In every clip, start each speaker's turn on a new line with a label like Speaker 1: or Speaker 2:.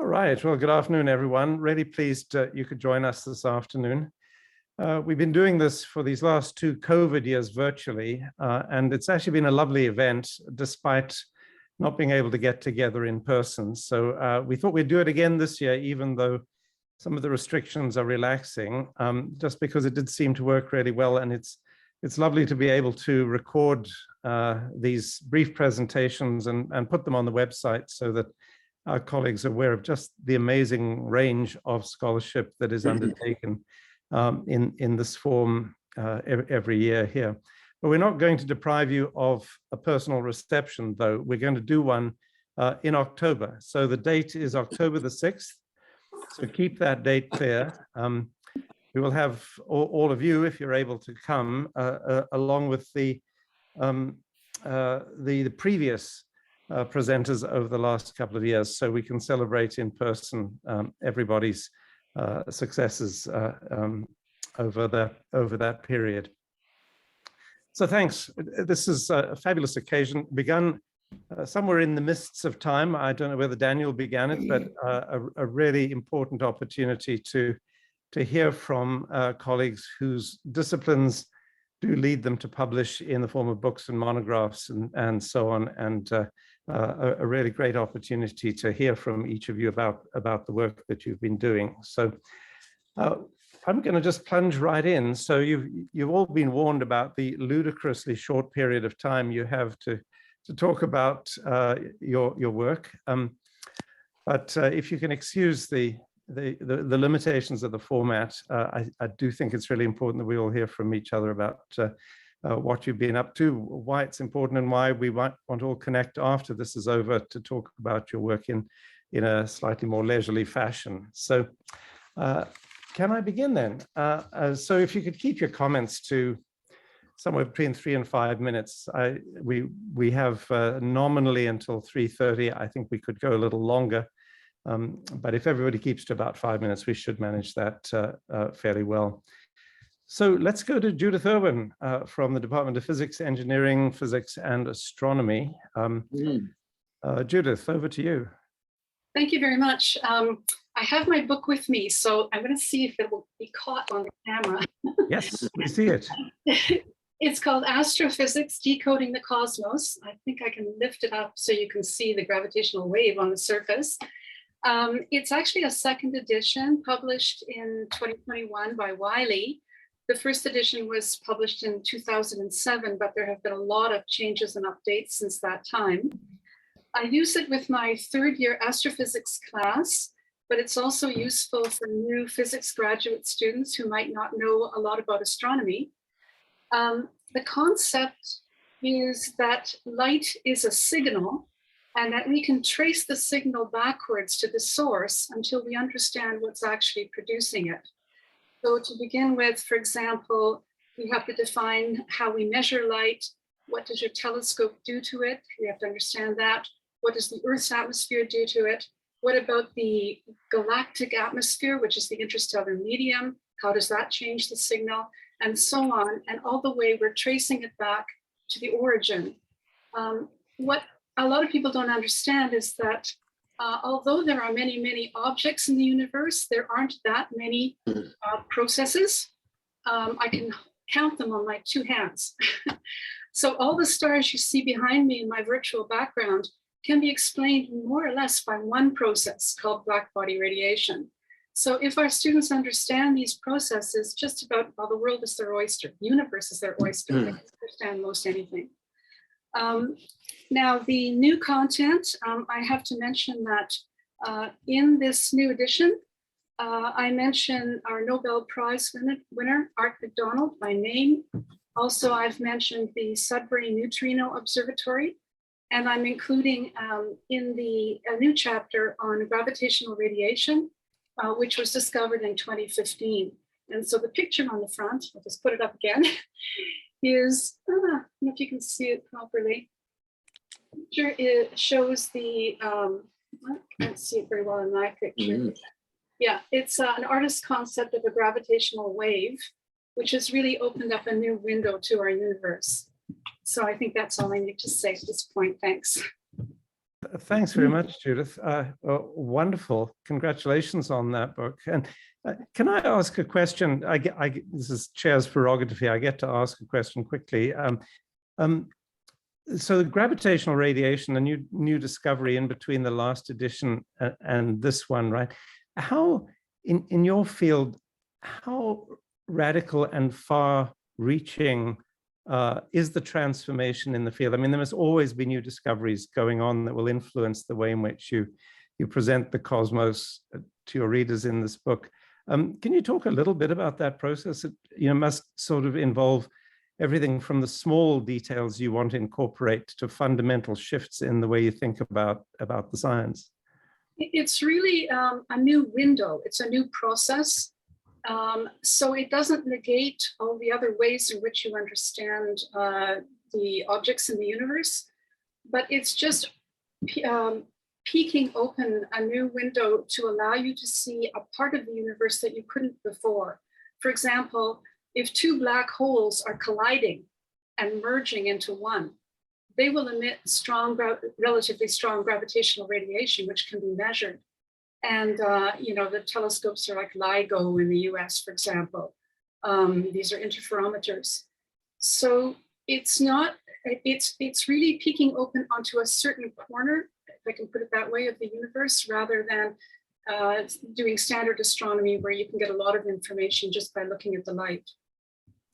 Speaker 1: right, well, good afternoon, everyone. Really pleased you could join us this afternoon. We've been doing this for these last 2 COVID years virtually, and it's actually been a lovely event despite not being able to get together in person. So we thought we'd do it again this year, even though some of the restrictions are relaxing, just because it did seem to work really well. And it's lovely to be able to record these brief presentations and put them on the website so that our colleagues are aware of just the amazing range of scholarship that is undertaken in this form every year here. But we're not going to deprive you of a personal reception, though. We're going to do one in October. So the date is October the 6th. So keep that date clear. We will have all of you, if you're able to come, along with the previous presenters over the last couple of years, so we can celebrate in person everybody's successes over that period. So thanks. This is a fabulous occasion, begun somewhere in the mists of time. I don't know whether Daniel began it, but a really important opportunity to hear from colleagues whose disciplines do lead them to publish in the form of books and monographs and so on, and a really great opportunity to hear from each of you about the work that you've been doing. So I'm going to just plunge right in. So you've all been warned about the ludicrously short period of time you have to talk about your work. But if you can excuse the limitations of the format, I do think it's really important that we all hear from each other about what you've been up to, why it's important, and why we might want to all connect after this is over to talk about your work in a slightly more leisurely fashion. So can I begin then? So if you could keep your comments to somewhere between 3 and 5 minutes. We have nominally until 3:30. I think we could go a little longer. But if everybody keeps to about 5 minutes, we should manage that fairly well. So let's go to Judith Urban from the Department of Physics, Engineering, Physics, and Astronomy. Judith, over to you.
Speaker 2: Thank you very much. I have my book with me, so I'm going to see if it will be caught on the camera.
Speaker 1: Yes, we see it.
Speaker 2: It's called Astrophysics, Decoding the Cosmos. I think I can lift it up so you can see the gravitational wave on the surface. It's actually a second edition published in 2021 by Wiley. The first edition was published in 2007, but there have been a lot of changes and updates since that time. I use it with my 3rd year astrophysics class, but it's also useful for new physics graduate students who might not know a lot about astronomy. The concept is that light is a signal, and that we can trace the signal backwards to the source until we understand what's actually producing it. So to begin with, for example, we have to define how we measure light. What does your telescope do to it? We have to understand that. What does the Earth's atmosphere do to it? What about the galactic atmosphere, which is the interstellar medium? How does that change the signal? And so on. And all the way we're tracing it back to the origin. What a lot of people don't understand is that although there are many, many objects in the universe, there aren't that many processes. I can count them on my 2 hands. So all the stars you see behind me in my virtual background can be explained more or less by one process called black body radiation. So if our students understand these processes, just about, well, the world is their oyster, the universe is their oyster, they can understand most anything. Now, the new content, I have to mention that in this new edition, I mention our Nobel Prize winner, Art McDonald, by name. Also, I've mentioned the Sudbury Neutrino Observatory, and I'm including in a new chapter on gravitational radiation, which was discovered in 2015. And so the picture on the front, I'll just put it up again, is, I don't know if you can see it properly. It shows the, I can't see it very well in my picture. Yeah, it's an artist's concept of a gravitational wave, which has really opened up a new window to our universe. So I think that's all I need to say at this point. Thanks.
Speaker 1: Thanks very much, Judith. Wonderful. Congratulations on that book. And can I ask a question? This is Chair's prerogative here. I get to ask a question quickly. So the gravitational radiation, a new discovery in between the last edition and this one, right? How, in your field, how radical and far-reaching is the transformation in the field? I mean, there must always be new discoveries going on that will influence the way in which you present the cosmos to your readers in this book. Can you talk a little bit about that process? It must sort of involve everything from the small details you want to incorporate to fundamental shifts in the way you think about the science.
Speaker 2: It's really a new window. It's a new process. So it doesn't negate all the other ways in which you understand the objects in the universe, but it's just peeking open a new window to allow you to see a part of the universe that you couldn't before. For example, if two black holes are colliding and merging into one, they will emit relatively strong gravitational radiation, which can be measured. And the telescopes are like LIGO in the US, for example. These are interferometers. So it's really peeking open onto a certain corner, if I can put it that way, of the universe, rather than doing standard astronomy where you can get a lot of information just by looking at the light.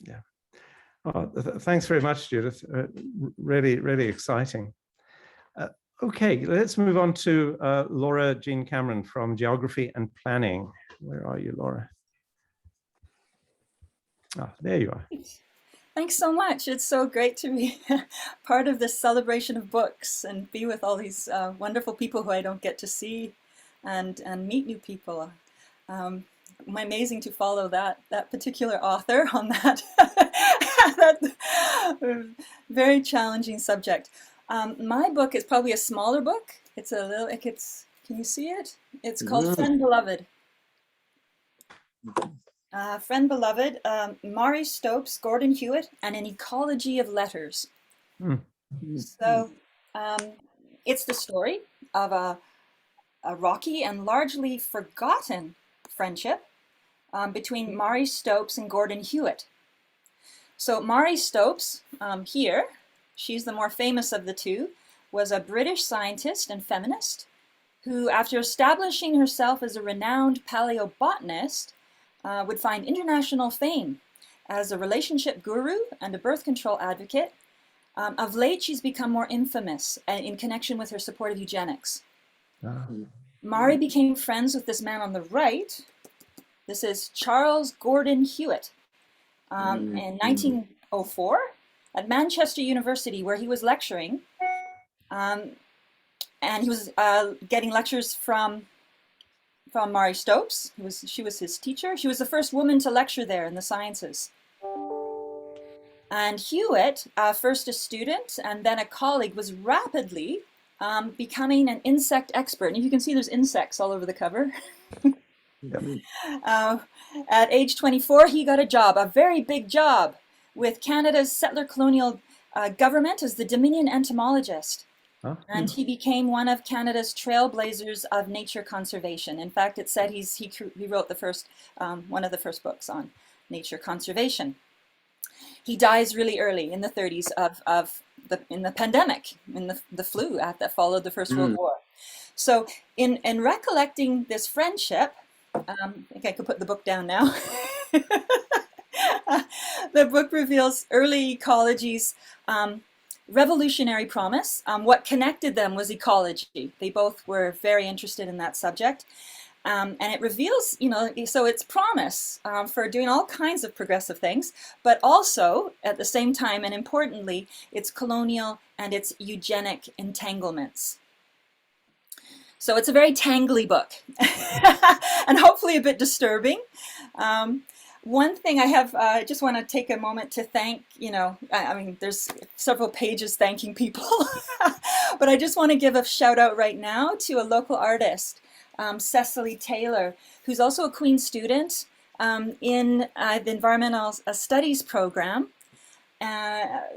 Speaker 1: Yeah. Thanks very much, Judith. Really, really exciting. Okay, let's move on to Laura Jean Cameron from Geography and Planning. Where are you, Laura? Ah, there you are.
Speaker 3: Thanks so much. It's so great to be part of this celebration of books and be with all these wonderful people who I don't get to see and meet new people. Amazing to follow that particular author on that, that very challenging subject. My book is probably a smaller book. It's a little, can you see it? It's called Friend Beloved. Friend Beloved, Maury Stopes, Gordon Hewitt, and an Ecology of Letters. So it's the story of a rocky and largely forgotten friendship between Maury Stopes and Gordon Hewitt. So Maury Stopes, here, she's the more famous of the two, was a British scientist and feminist who, after establishing herself as a renowned paleobotanist, would find international fame as a relationship guru and a birth control advocate. Of late, she's become more infamous in connection with her support of eugenics. Maury became friends with this man on the right. This is Charles Gordon Hewitt in 1904 at Manchester University, where he was lecturing. And he was getting lectures from Maury Stopes. She was his teacher. She was the first woman to lecture there in the sciences. And Hewitt, first a student and then a colleague, was rapidly becoming an insect expert. And you can see there's insects all over the cover. At age 24, he got a job, a very big job, with Canada's settler colonial government as the Dominion entomologist. And he became one of Canada's trailblazers of nature conservation. In fact, it said he wrote the first, one of the first books on nature conservation. He dies really early in the 30s in the pandemic, in the flu that followed the First World War. So in recollecting this friendship, I think I could put the book down now. The book reveals early ecology's revolutionary promise. What connected them was ecology. They both were very interested in that subject. And it reveals, so its promise for doing all kinds of progressive things, but also at the same time and importantly, its colonial and its eugenic entanglements. So it's a very tangly book and hopefully a bit disturbing. One thing I just want to take a moment to thank, I mean, there's several pages thanking people, but I just want to give a shout out right now to a local artist, Cecily Taylor, who's also a Queen student in the Environmental Studies program.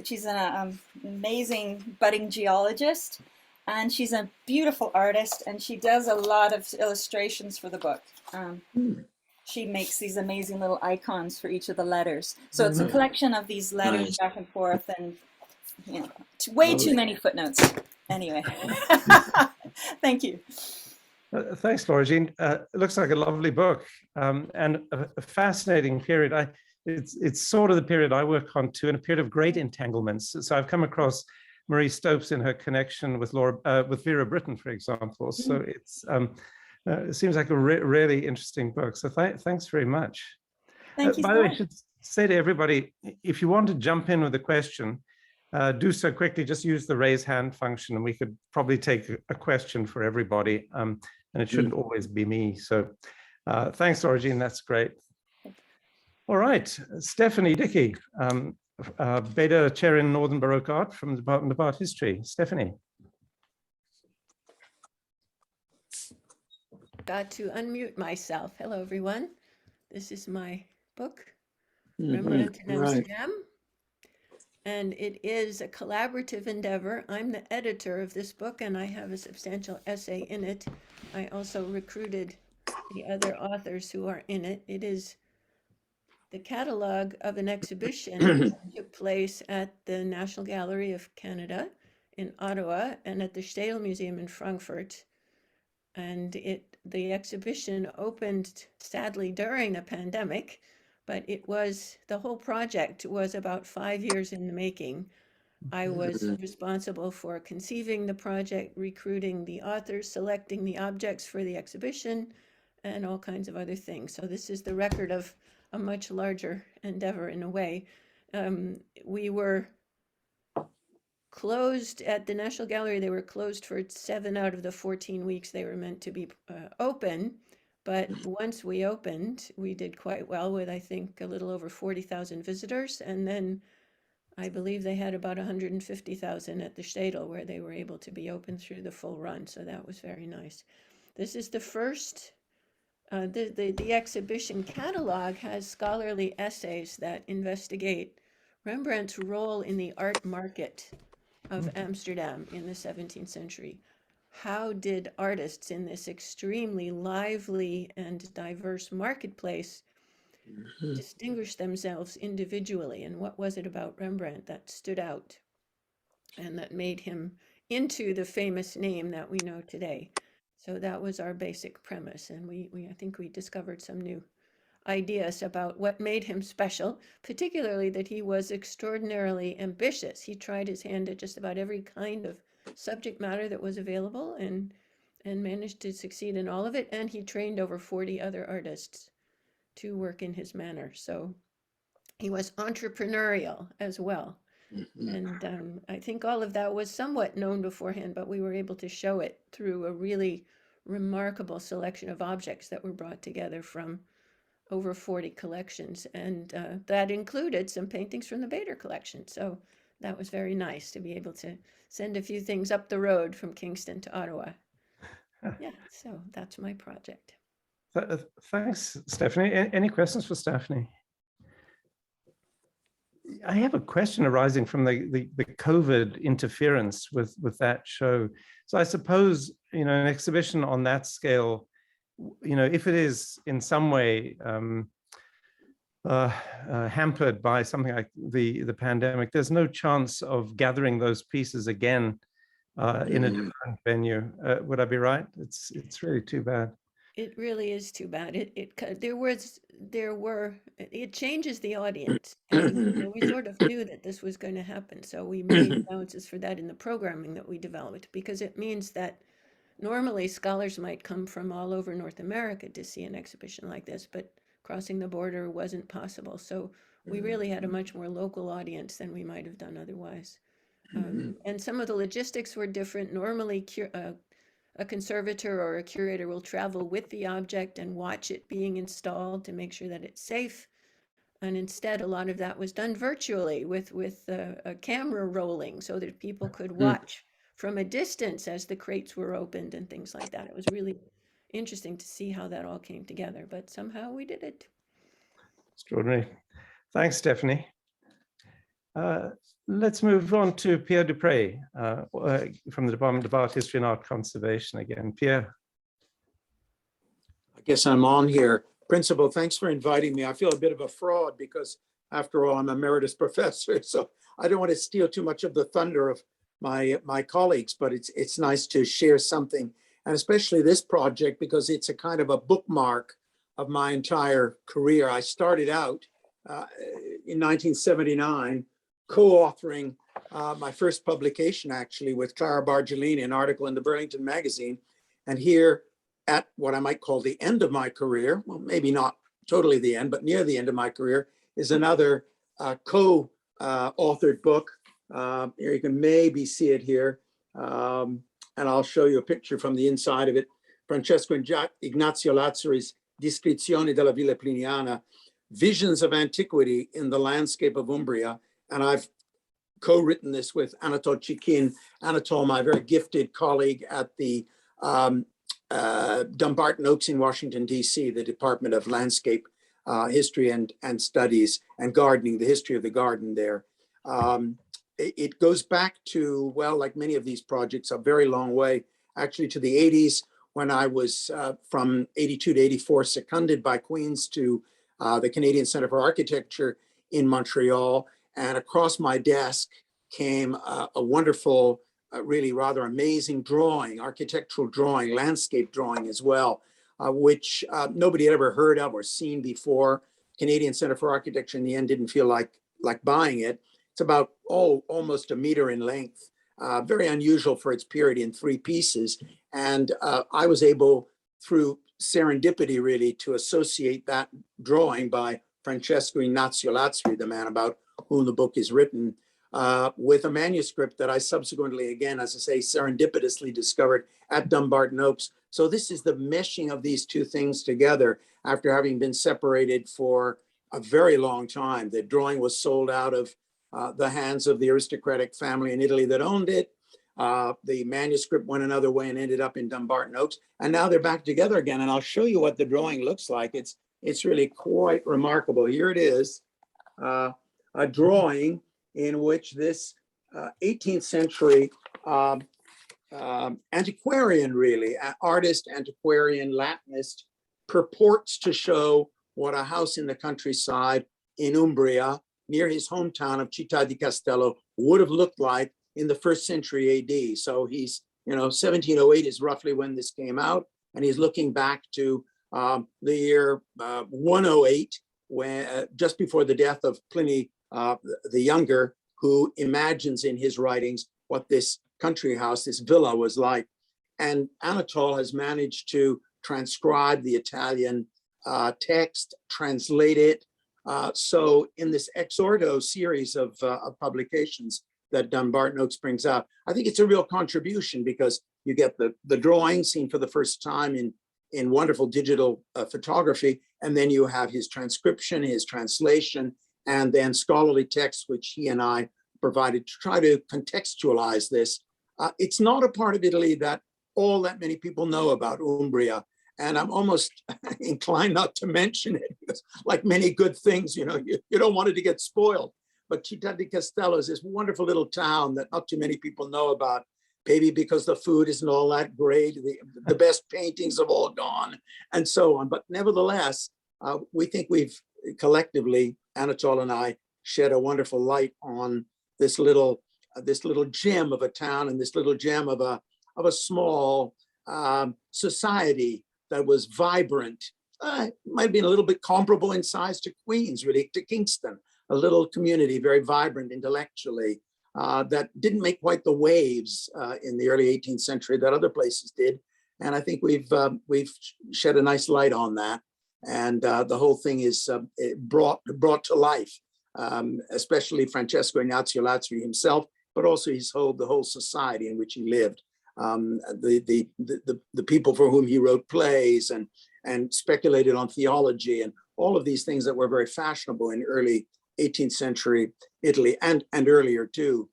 Speaker 3: She's an amazing budding geologist. and she's a beautiful artist, and she does a lot of illustrations for the book. She makes these amazing little icons for each of the letters. So it's a collection of these letters back and forth, and you know, way too many footnotes. Anyway, thank you.
Speaker 1: Thanks, Laura Jean. It looks like a lovely book, and a fascinating period. It's sort of the period I work on too, and a period of great entanglements. So I've come across Marie Stopes in her connection with with Vera Brittain, for example. So it seems like a really interesting book. So thanks very much.
Speaker 3: Thank you.
Speaker 1: By the way, I should say to everybody, if you want to jump in with a question, do so quickly. Just use the raise hand function, and we could probably take a question for everybody. And it shouldn't always be me. So thanks, Laura Jean. That's great. All right, Stephanie Dickey, Beta Chair in Northern Baroque Art from the Department of Art History. Stephanie.
Speaker 4: Got to unmute myself. Hello, everyone. This is my book, Rembrandt in Amsterdam. And it is a collaborative endeavor. I'm the editor of this book, and I have a substantial essay in it. I also recruited the other authors who are in it. It is the catalog of an exhibition that took place at the National Gallery of Canada in Ottawa and at the Städel Museum in Frankfurt. And the exhibition opened, sadly, during a pandemic, but the whole project was about 5 years in the making. I was responsible for conceiving the project, recruiting the authors, selecting the objects for the exhibition, and all kinds of other things. So this is the record of a much larger endeavor in a way. We were closed at the National Gallery. They were closed for 7 out of the 14 weeks they were meant to be open. But once we opened, we did quite well with, I think, a little over 40,000 visitors. And then I believe they had about 150,000 at the Städel, where they were able to be open through the full run. So that was very nice. This is the first, the exhibition catalog has scholarly essays that investigate Rembrandt's role in the art market of Amsterdam in the 17th century. How did artists in this extremely lively and diverse marketplace distinguish themselves individually? And what was it about Rembrandt that stood out and that made him into the famous name that we know today? So that was our basic premise. And I think we discovered some new ideas about what made him special, particularly that he was extraordinarily ambitious. He tried his hand at just about every kind of subject matter that was available and managed to succeed in all of it. And he trained over 40 other artists to work in his manner. So he was entrepreneurial as well. And I think all of that was somewhat known beforehand, but we were able to show it through a really remarkable selection of objects that were brought together from over 40 collections. And that included some paintings from the Bader collection. So that was very nice to be able to send a few things up the road from Kingston to Ottawa. Yeah, so that's my project.
Speaker 1: Thanks, Stephanie. Any questions for Stephanie? I have a question arising from the COVID interference with that show. So I suppose, an exhibition on that scale, if it is in some way hampered by something like the pandemic, there's no chance of gathering those pieces again in a different venue. Would I be right? It's really too bad.
Speaker 4: It really is too bad. It changes the audience. And we sort of knew that this was going to happen. So we made allowances for that in the programming that we developed, because it means that normally scholars might come from all over North America to see an exhibition like this, but crossing the border wasn't possible. So we really had a much more local audience than we might have done otherwise. And some of the logistics were different. Normally, a conservator or a curator will travel with the object and watch it being installed to make sure that it's safe. And instead, a lot of that was done virtually with a camera rolling so that people could watch from a distance as the crates were opened and things like that. It was really interesting to see how that all came together, but somehow we did it.
Speaker 1: Extraordinary. Thanks, Stephanie. Let's move on to Pierre Duprey from the Department of Art History and Art Conservation again. Pierre.
Speaker 5: I guess I'm on here. Principal, thanks for inviting me. I feel a bit of a fraud because after all, I'm emeritus professor, so I don't want to steal too much of the thunder of my colleagues, but it's nice to share something, and especially this project because it's a kind of a bookmark of my entire career. I started out in 1979 co-authoring my first publication actually with Clara Bargellini, an article in the Burlington Magazine, and here at what I might call the end of my career, well, maybe not totally the end, but near the end of my career, is another co-authored book. Here you can maybe see it here, and I'll show you a picture from the inside of it. Francesco Ignazio Lazzari's Descrizione della Villa Pliniana, Visions of Antiquity in the Landscape of Umbria. And I've co-written this with Anatole Chikin. Anatole, my very gifted colleague at the Dumbarton Oaks in Washington, D.C., the Department of Landscape History and Studies and Gardening, the history of the garden there. It goes back to, well, like many of these projects, a very long way, actually to the 80s, when I was from 82 to 84 seconded by Queens to the Canadian Center for Architecture in Montreal. And across my desk came a wonderful, really rather amazing drawing, architectural drawing, landscape drawing as well, which nobody had ever heard of or seen before. Canadian Center for Architecture in the end didn't feel like buying it. It's about, almost a meter in length, very unusual for its period in 3 pieces. And I was able, through serendipity really, to associate that drawing by Francesco Ignazio Lazzari, the man about whom the book is written, with a manuscript that I subsequently, again, as I say, serendipitously discovered at Dumbarton Oaks. So this is the meshing of these two things together after having been separated for a very long time. The drawing was sold out of the hands of the aristocratic family in Italy that owned it. The manuscript went another way and ended up in Dumbarton Oaks. And now they're back together again. And I'll show you what the drawing looks like. It's really quite remarkable. Here it is, a drawing in which this 18th century antiquarian, really, artist, antiquarian, Latinist, purports to show what a house in the countryside in Umbria, near his hometown of Città di Castello, would have looked like in the 1st century AD. So he's, 1708 is roughly when this came out, and he's looking back to the year 108, when just before the death of Pliny the Younger, who imagines in his writings what this country house, this villa was like. And Anatole has managed to transcribe the Italian text, translate it. So in this Exordo series of publications that Dumbarton Oaks brings out, I think it's a real contribution because you get the drawing seen for the first time in wonderful digital photography, and then you have his transcription, his translation, and then scholarly text, which he and I provided to try to contextualize this. It's not a part of Italy that all that many people know about, Umbria. And I'm almost inclined not to mention it because, like many good things, you don't want it to get spoiled. But Città di Castello is this wonderful little town that not too many people know about, maybe because the food isn't all that great, the best paintings have all gone, and so on. But nevertheless, we think we've collectively, Anatole and I, shed a wonderful light on this little gem of a town and this little gem of a small society that was vibrant. It might have been a little bit comparable in size to Queens, really, to Kingston, a little community, very vibrant intellectually, that didn't make quite the waves in the early 18th century that other places did. And I think we've shed a nice light on that. And the whole thing is brought to life, especially Francesco Ignazio Lazzari himself, but also the whole society in which he lived. The people for whom he wrote plays and speculated on theology and all of these things that were very fashionable in early 18th century Italy and earlier too.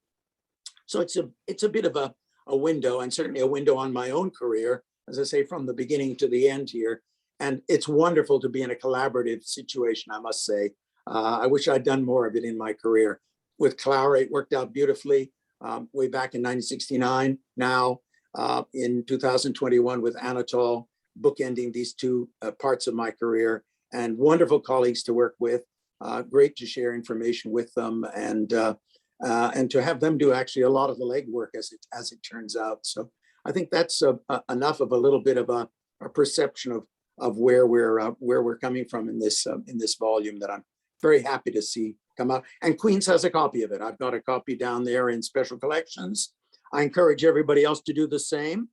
Speaker 5: So it's a bit of a window, and certainly a window on my own career, as I say, from the beginning to the end here. And it's wonderful to be in a collaborative situation, I must say. I wish I'd done more of it in my career. with Clara, it worked out beautifully way back in 1969. Now in 2021 with Anatole, bookending these two parts of my career, and wonderful colleagues to work with. Great to share information with them, and to have them do actually a lot of the legwork as it turns out. So I think that's enough of a little bit of a perception of where we're coming from in this volume that I'm very happy to see come out. And Queens has a copy of it. I've got a copy down there in special collections. I encourage everybody else to do the same.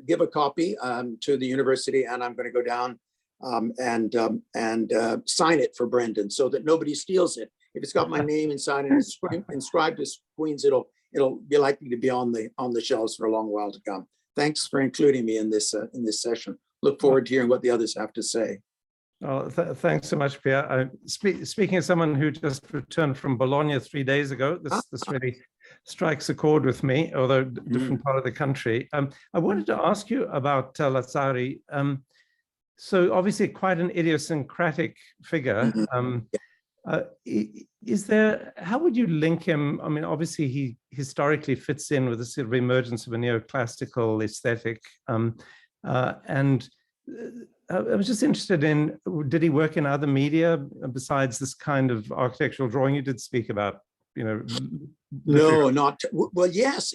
Speaker 5: Give a copy to the university, and I'm going to go down and sign it for Brendan so that nobody steals it. If it's got my name inside and it's inscribed as Queens, it'll be likely to be on the shelves for a long while to come. Thanks for including me in this session. Look forward to hearing what the others have to say.
Speaker 1: Oh, thanks so much, Pierre. Speaking as someone who just returned from Bologna 3 days ago, this really strikes a chord with me, although different part of the country. I wanted to ask you about Lazzari. So obviously quite an idiosyncratic figure. How would you link him? I mean, obviously he historically fits in with the sort of emergence of a neoclassical aesthetic. And I was just interested in, did he work in other media besides this kind of architectural drawing you did speak about?
Speaker 5: No, not well. Yes,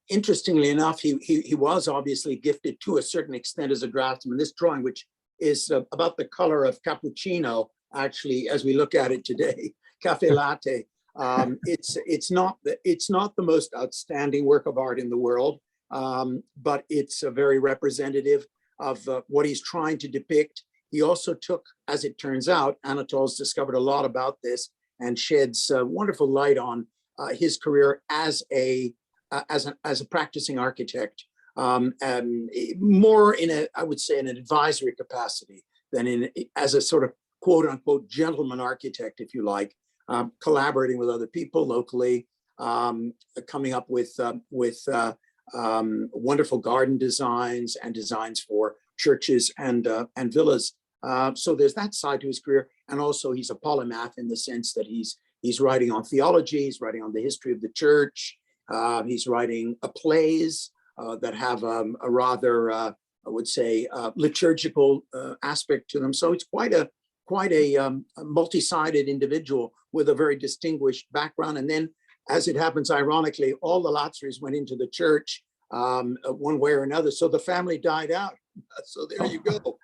Speaker 5: interestingly enough, he was obviously gifted to a certain extent as a draftsman. This drawing, which is about the color of cappuccino, actually, as we look at it today, cafe latte. It's not the most outstanding work of art in the world, but it's very representative of what he's trying to depict. He also took, as it turns out, Anatole's discovered a lot about this and sheds wonderful light on his career as a practicing architect, more in I would say, in an advisory capacity than as a sort of quote unquote gentleman architect, if you like, collaborating with other people locally, coming up with wonderful garden designs and designs for churches and villas. So there's that side to his career. And also he's a polymath in the sense that he's writing on theology, he's writing on the history of the church, he's writing plays that have a rather, I would say, liturgical aspect to them. So it's quite a multi-sided individual with a very distinguished background. And then, as it happens, ironically, all the Lazzaris went into the church one way or another. So the family died out. So there you go.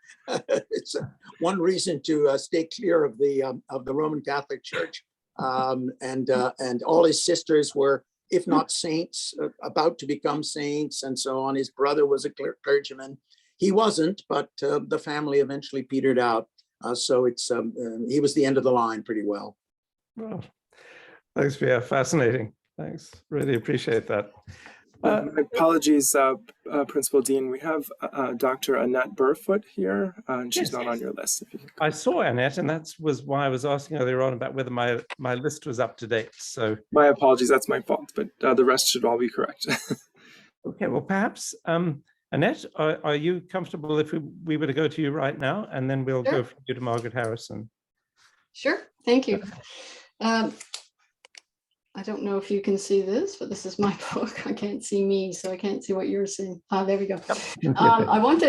Speaker 5: It's one reason to stay clear of the Roman Catholic Church. And all his sisters were, if not saints, about to become saints, and so on. His brother was a clergyman. He wasn't, but the family eventually petered out. So he was the end of the line pretty well.
Speaker 1: Well, thanks, Pierre. Fascinating. Thanks. Really appreciate that.
Speaker 6: My apologies, Principal Deane. We have Dr. Annette Burfoot here, and she's not on your list. If you can.
Speaker 1: I saw Annette, and that was why I was asking earlier on about whether my list was up to date. So
Speaker 6: my apologies, that's my fault, but the rest should all be correct.
Speaker 1: Okay, well, perhaps, Annette, are you comfortable if we were to go to you right now, and then we'll go from you to Margaret Harrison?
Speaker 2: Sure, thank you. I don't know if you can see this, but this is my book. I can't see me, so I can't see what you're seeing. There we go. I want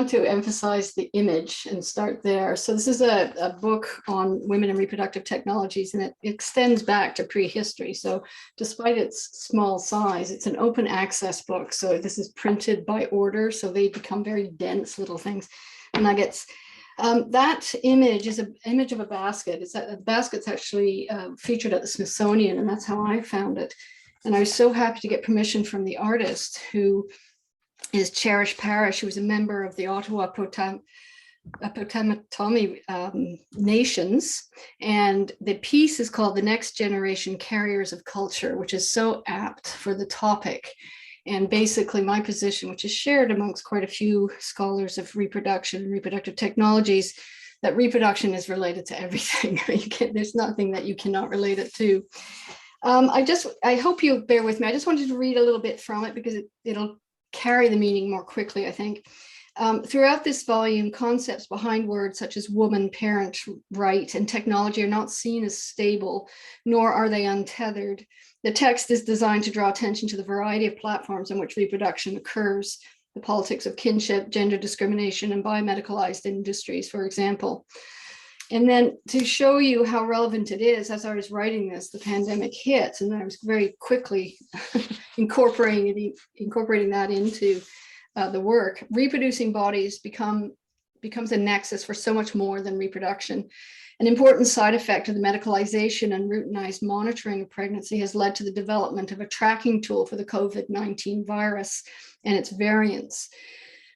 Speaker 2: to emphasize the image and start there. So this is a book on women and reproductive technologies, and it extends back to prehistory. So despite its small size, it's an open access book. So this is printed by order, so they become very dense little things, nuggets. That image is an image of a basket. The basket's actually featured at the Smithsonian, and that's how I found it. And I was so happy to get permission from the artist, who is Cherish Parrish, who was a member of the Ottawa Potawatomi nations. And the piece is called The Next Generation Carriers of Culture, which is so apt for the topic. And basically my position, which is shared amongst quite a few scholars of reproduction and reproductive technologies, that reproduction is related to everything. There's nothing that you cannot relate it to. I hope you bear with me. I just wanted to read a little bit from it because it'll carry the meaning more quickly, I think.
Speaker 7: Throughout this volume, concepts behind words such as woman, parent, right, and technology are not seen as stable, nor are they untethered. The text is designed to draw attention to the variety of platforms on which reproduction occurs, the politics of kinship, gender discrimination, and biomedicalized industries, for example. And then to show you how relevant it is, as I was writing this, the pandemic hit, and I was very quickly incorporating that into the work. Reproducing bodies becomes a nexus for so much more than reproduction. An important side effect of the medicalization and routinized monitoring of pregnancy has led to the development of a tracking tool for the COVID-19 virus and its variants.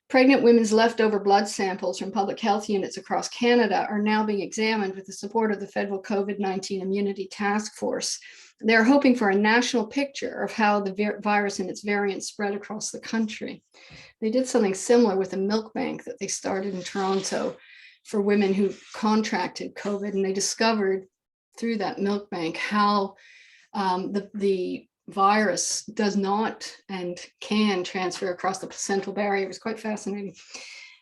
Speaker 7: Pregnant women's leftover blood samples from public health units across Canada are now being examined with the support of the federal COVID-19 Immunity Task Force. They're hoping for a national picture of how the virus and its variants spread across the country. They did something similar with a milk bank that they started in Toronto for women who contracted COVID, and they discovered through that milk bank how the virus does not and can transfer across the placental barrier. It was quite fascinating.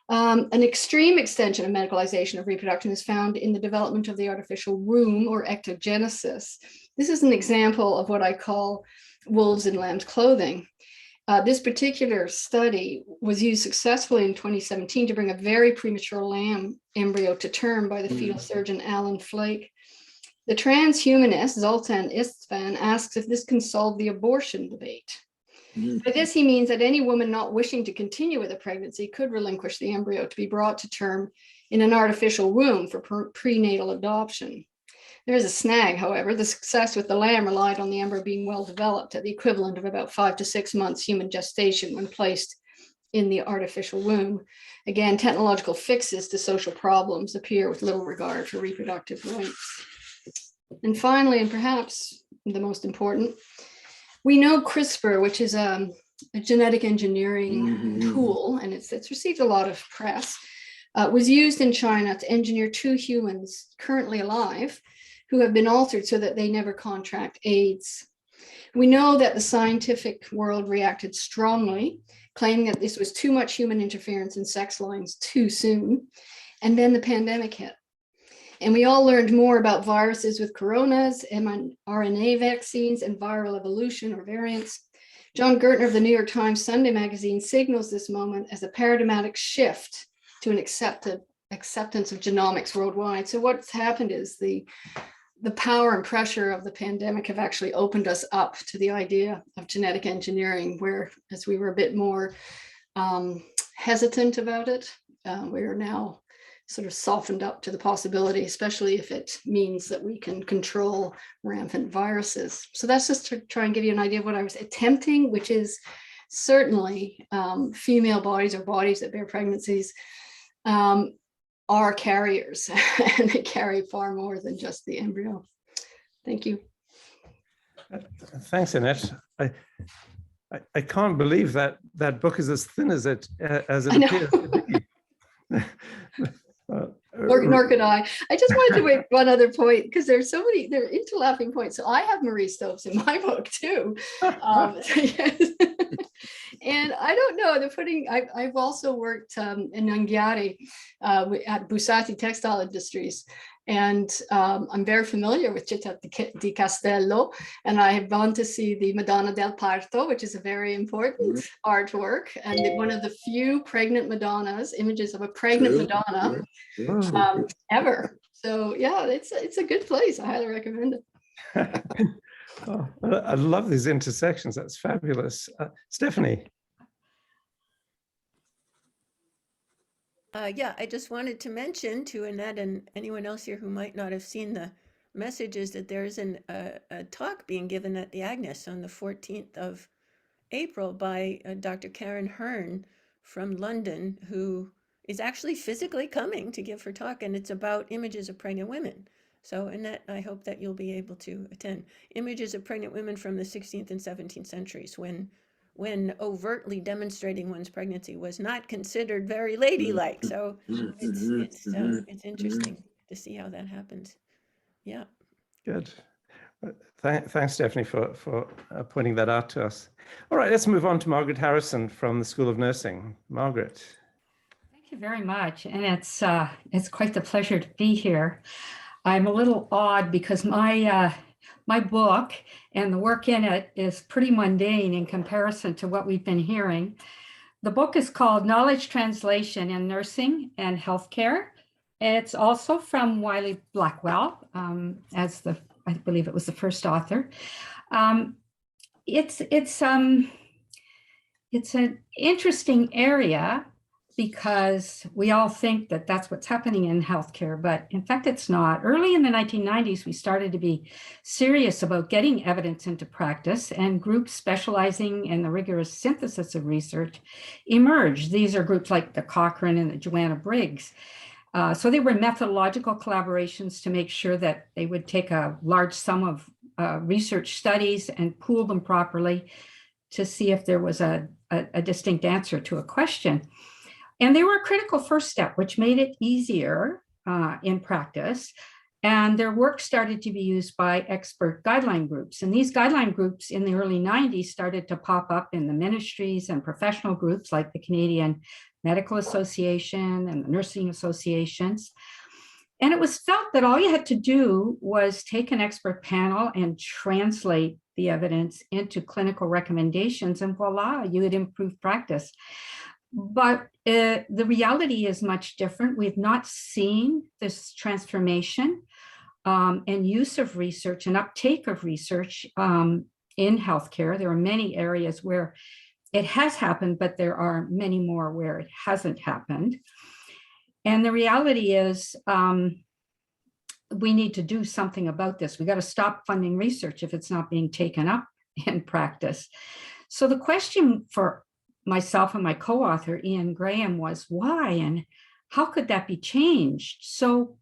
Speaker 7: An extreme extension of medicalization of reproduction is found in the development of the artificial womb, or ectogenesis. This is an example of what I call wolves in lamb's clothing. This particular study was used successfully in 2017 to bring a very premature lamb embryo to term by the fetal surgeon Alan Flake. The transhumanist Zoltan Istvan asks if this can solve the abortion debate. By this, he means that any woman not wishing to continue with a pregnancy could relinquish the embryo to be brought to term in an artificial womb for prenatal adoption. There is a snag, however. The success with the lamb relied on the embryo being well developed at the equivalent of about 5 to 6 months human gestation when placed in the artificial womb. Again, technological fixes to social problems appear with little regard for reproductive rights. And finally, and perhaps the most important, we know CRISPR, which is a genetic engineering tool, and it's received a lot of press, was used in China to engineer 2 humans currently alive who have been altered so that they never contract AIDS. We know that the scientific world reacted strongly, claiming that this was too much human interference in sex lines too soon. And then the pandemic hit. And we all learned more about viruses with coronas, mRNA vaccines, and viral evolution or variants. John Gertner of the New York Times Sunday magazine signals this moment as a paradigmatic shift to an acceptance of genomics worldwide. So what's happened is the power and pressure of the pandemic have actually opened us up to the idea of genetic engineering, whereas we were a bit more hesitant about it, we are now sort of softened up to the possibility, especially if it means that we can control rampant viruses. So that's just to try and give you an idea of what I was attempting, which is certainly female bodies or bodies that bear pregnancies are carriers, and they carry far more than just the embryo. Thank you.
Speaker 1: Thanks, Annette. I can't believe that book is as thin as it appears to be.
Speaker 7: Nor could I. I just wanted to make one other point, because there's so many, there are interlapping points. So I have Marie Stopes in my book too. Yes. And I don't know, I've also worked in Ngari at Bussati Textile Industries. And I'm very familiar with Città di Castello, and I have gone to see the Madonna del Parto, which is a very important artwork, and one of the few pregnant Madonnas, images of a pregnant Madonna ever. So yeah, it's a good place. I highly recommend it.
Speaker 1: Oh, I love these intersections. That's fabulous. Stephanie.
Speaker 4: Yeah, I just wanted to mention to Annette and anyone else here who might not have seen the messages that there's a talk being given at the Agnes on the 14th of April by Dr. Karen Hearn from London, who is actually physically coming to give her talk, and it's about images of pregnant women. So Annette, I hope that you'll be able to attend. Images of pregnant women from the 16th and 17th centuries, when overtly demonstrating one's pregnancy was not considered very ladylike. So it's interesting to see how that happens. Yeah.
Speaker 1: Good. Thanks, Stephanie, for pointing that out to us. All right, let's move on to Margaret Harrison from the School of Nursing. Margaret.
Speaker 8: Thank you very much. And it's quite the pleasure to be here. I'm a little awed because my book and the work in it is pretty mundane in comparison to what we've been hearing. The book is called Knowledge Translation in Nursing and Healthcare. It's also from Wiley Blackwell, I believe it was the first author. It's an interesting area because we all think that that's what's happening in healthcare, but in fact, it's not. Early in the 1990s, we started to be serious about getting evidence into practice, and groups specializing in the rigorous synthesis of research emerged. These are groups like the Cochrane and the Joanna Briggs. So they were methodological collaborations to make sure that they would take a large sum of research studies and pool them properly to see if there was a distinct answer to a question. And they were a critical first step, which made it easier in practice. And their work started to be used by expert guideline groups. And these guideline groups in the early 90s started to pop up in the ministries and professional groups like the Canadian Medical Association and the nursing associations. And it was felt that all you had to do was take an expert panel and translate the evidence into clinical recommendations, and voila, you would improve practice. But the reality is much different. We've not seen this transformation and use of research and uptake of research in healthcare. There are many areas where it has happened, but there are many more where it hasn't happened. And the reality is we need to do something about this. We got to stop funding research if it's not being taken up in practice. So the question for myself and my co-author, Ian Graham, was why and how could that be changed? So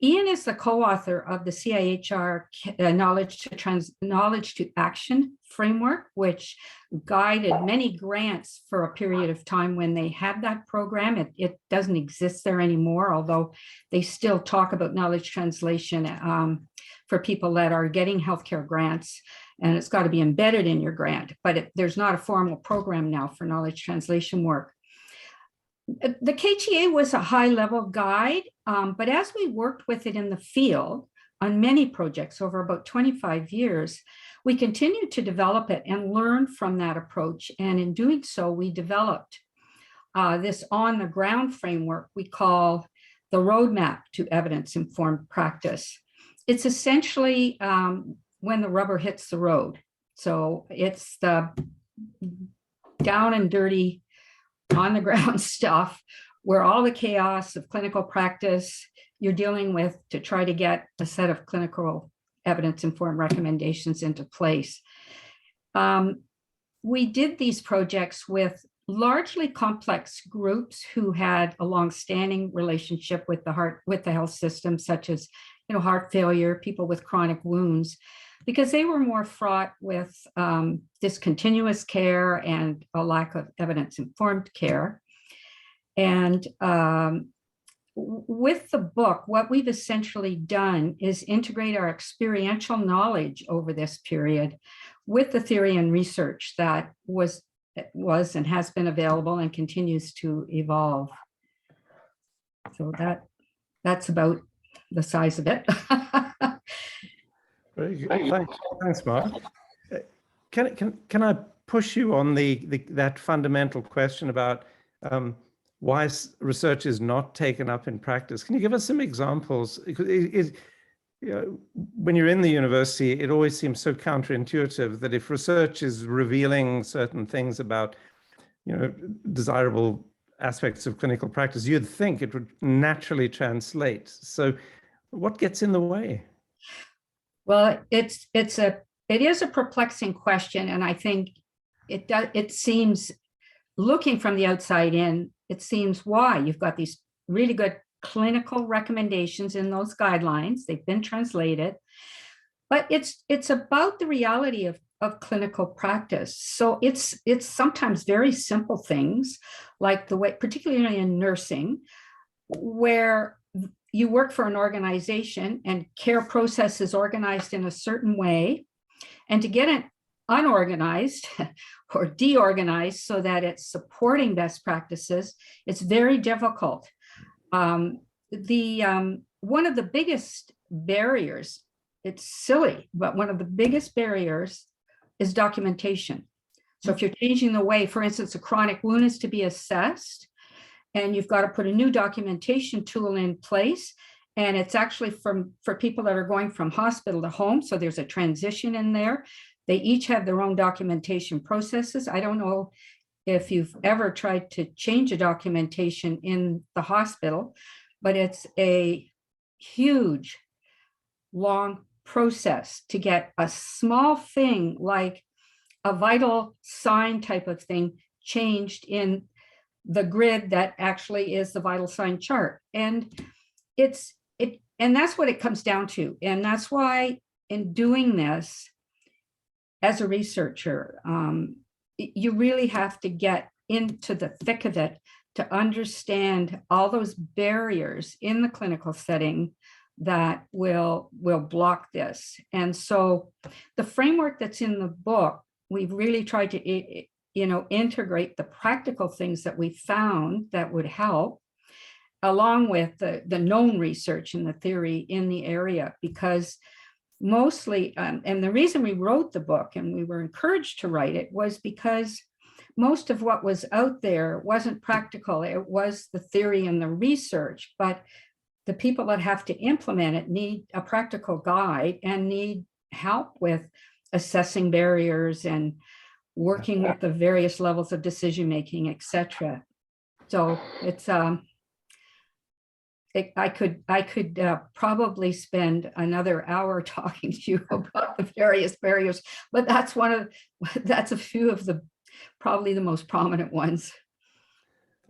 Speaker 8: Ian is the co-author of the CIHR Knowledge to Action framework, which guided many grants for a period of time when they had that program. It doesn't exist there anymore, although they still talk about knowledge translation for people that are getting healthcare grants, and it's got to be embedded in your grant, but there's not a formal program now for knowledge translation work. The KTA was a high-level guide, but as we worked with it in the field on many projects over about 25 years, we continued to develop it and learn from that approach. And in doing so, we developed this on-the-ground framework we call the roadmap to evidence-informed practice. It's essentially when the rubber hits the road. So it's the down and dirty on the ground stuff where all the chaos of clinical practice you're dealing with to try to get a set of clinical evidence-informed recommendations into place. We did these projects with largely complex groups who had a long-standing relationship with the health system, such as heart failure, people with chronic wounds, because they were more fraught with discontinuous care and a lack of evidence-informed care. And with the book, what we've essentially done is integrate our experiential knowledge over this period with the theory and research that was and has been available and continues to evolve. So that's about the size of it.
Speaker 1: Very good. Thanks, Mark. Can I push you on that fundamental question about why research is not taken up in practice? Can you give us some examples? When you're in the university, it always seems so counterintuitive that if research is revealing certain things about desirable aspects of clinical practice, you'd think it would naturally translate. So what gets in the way?
Speaker 8: Well, it is a perplexing question, and I think it seems, looking from the outside in, it seems why you've got these really good clinical recommendations in those guidelines. They've been translated, but it's about the reality of clinical practice. So it's sometimes very simple things, like the way, particularly in nursing, where you work for an organization and care process is organized in a certain way. And to get unorganized or deorganized so that it's supporting best practices, it's very difficult. One of the biggest barriers, it's silly, but one of the biggest barriers is documentation. So if you're changing the way, for instance, a chronic wound is to be assessed, and you've got to put a new documentation tool in place. And it's actually for people that are going from hospital to home. So there's a transition in there. They each have their own documentation processes. I don't know if you've ever tried to change a documentation in the hospital, but it's a huge, long process to get a small thing like a vital sign type of thing changed in the grid that actually is the vital sign chart. And and that's what it comes down to. And that's why in doing this as a researcher, you really have to get into the thick of it to understand all those barriers in the clinical setting that will block this. And so the framework that's in the book, we've really tried to integrate the practical things that we found that would help, along with the known research and the theory in the area, because mostly, and the reason we wrote the book and we were encouraged to write it was because most of what was out there wasn't practical. It was the theory and the research, but the people that have to implement it need a practical guide and need help with assessing barriers and working with the various levels of decision-making, etc. So it's, I could probably spend another hour talking to you about the various barriers, but that's a few of the probably the most prominent ones.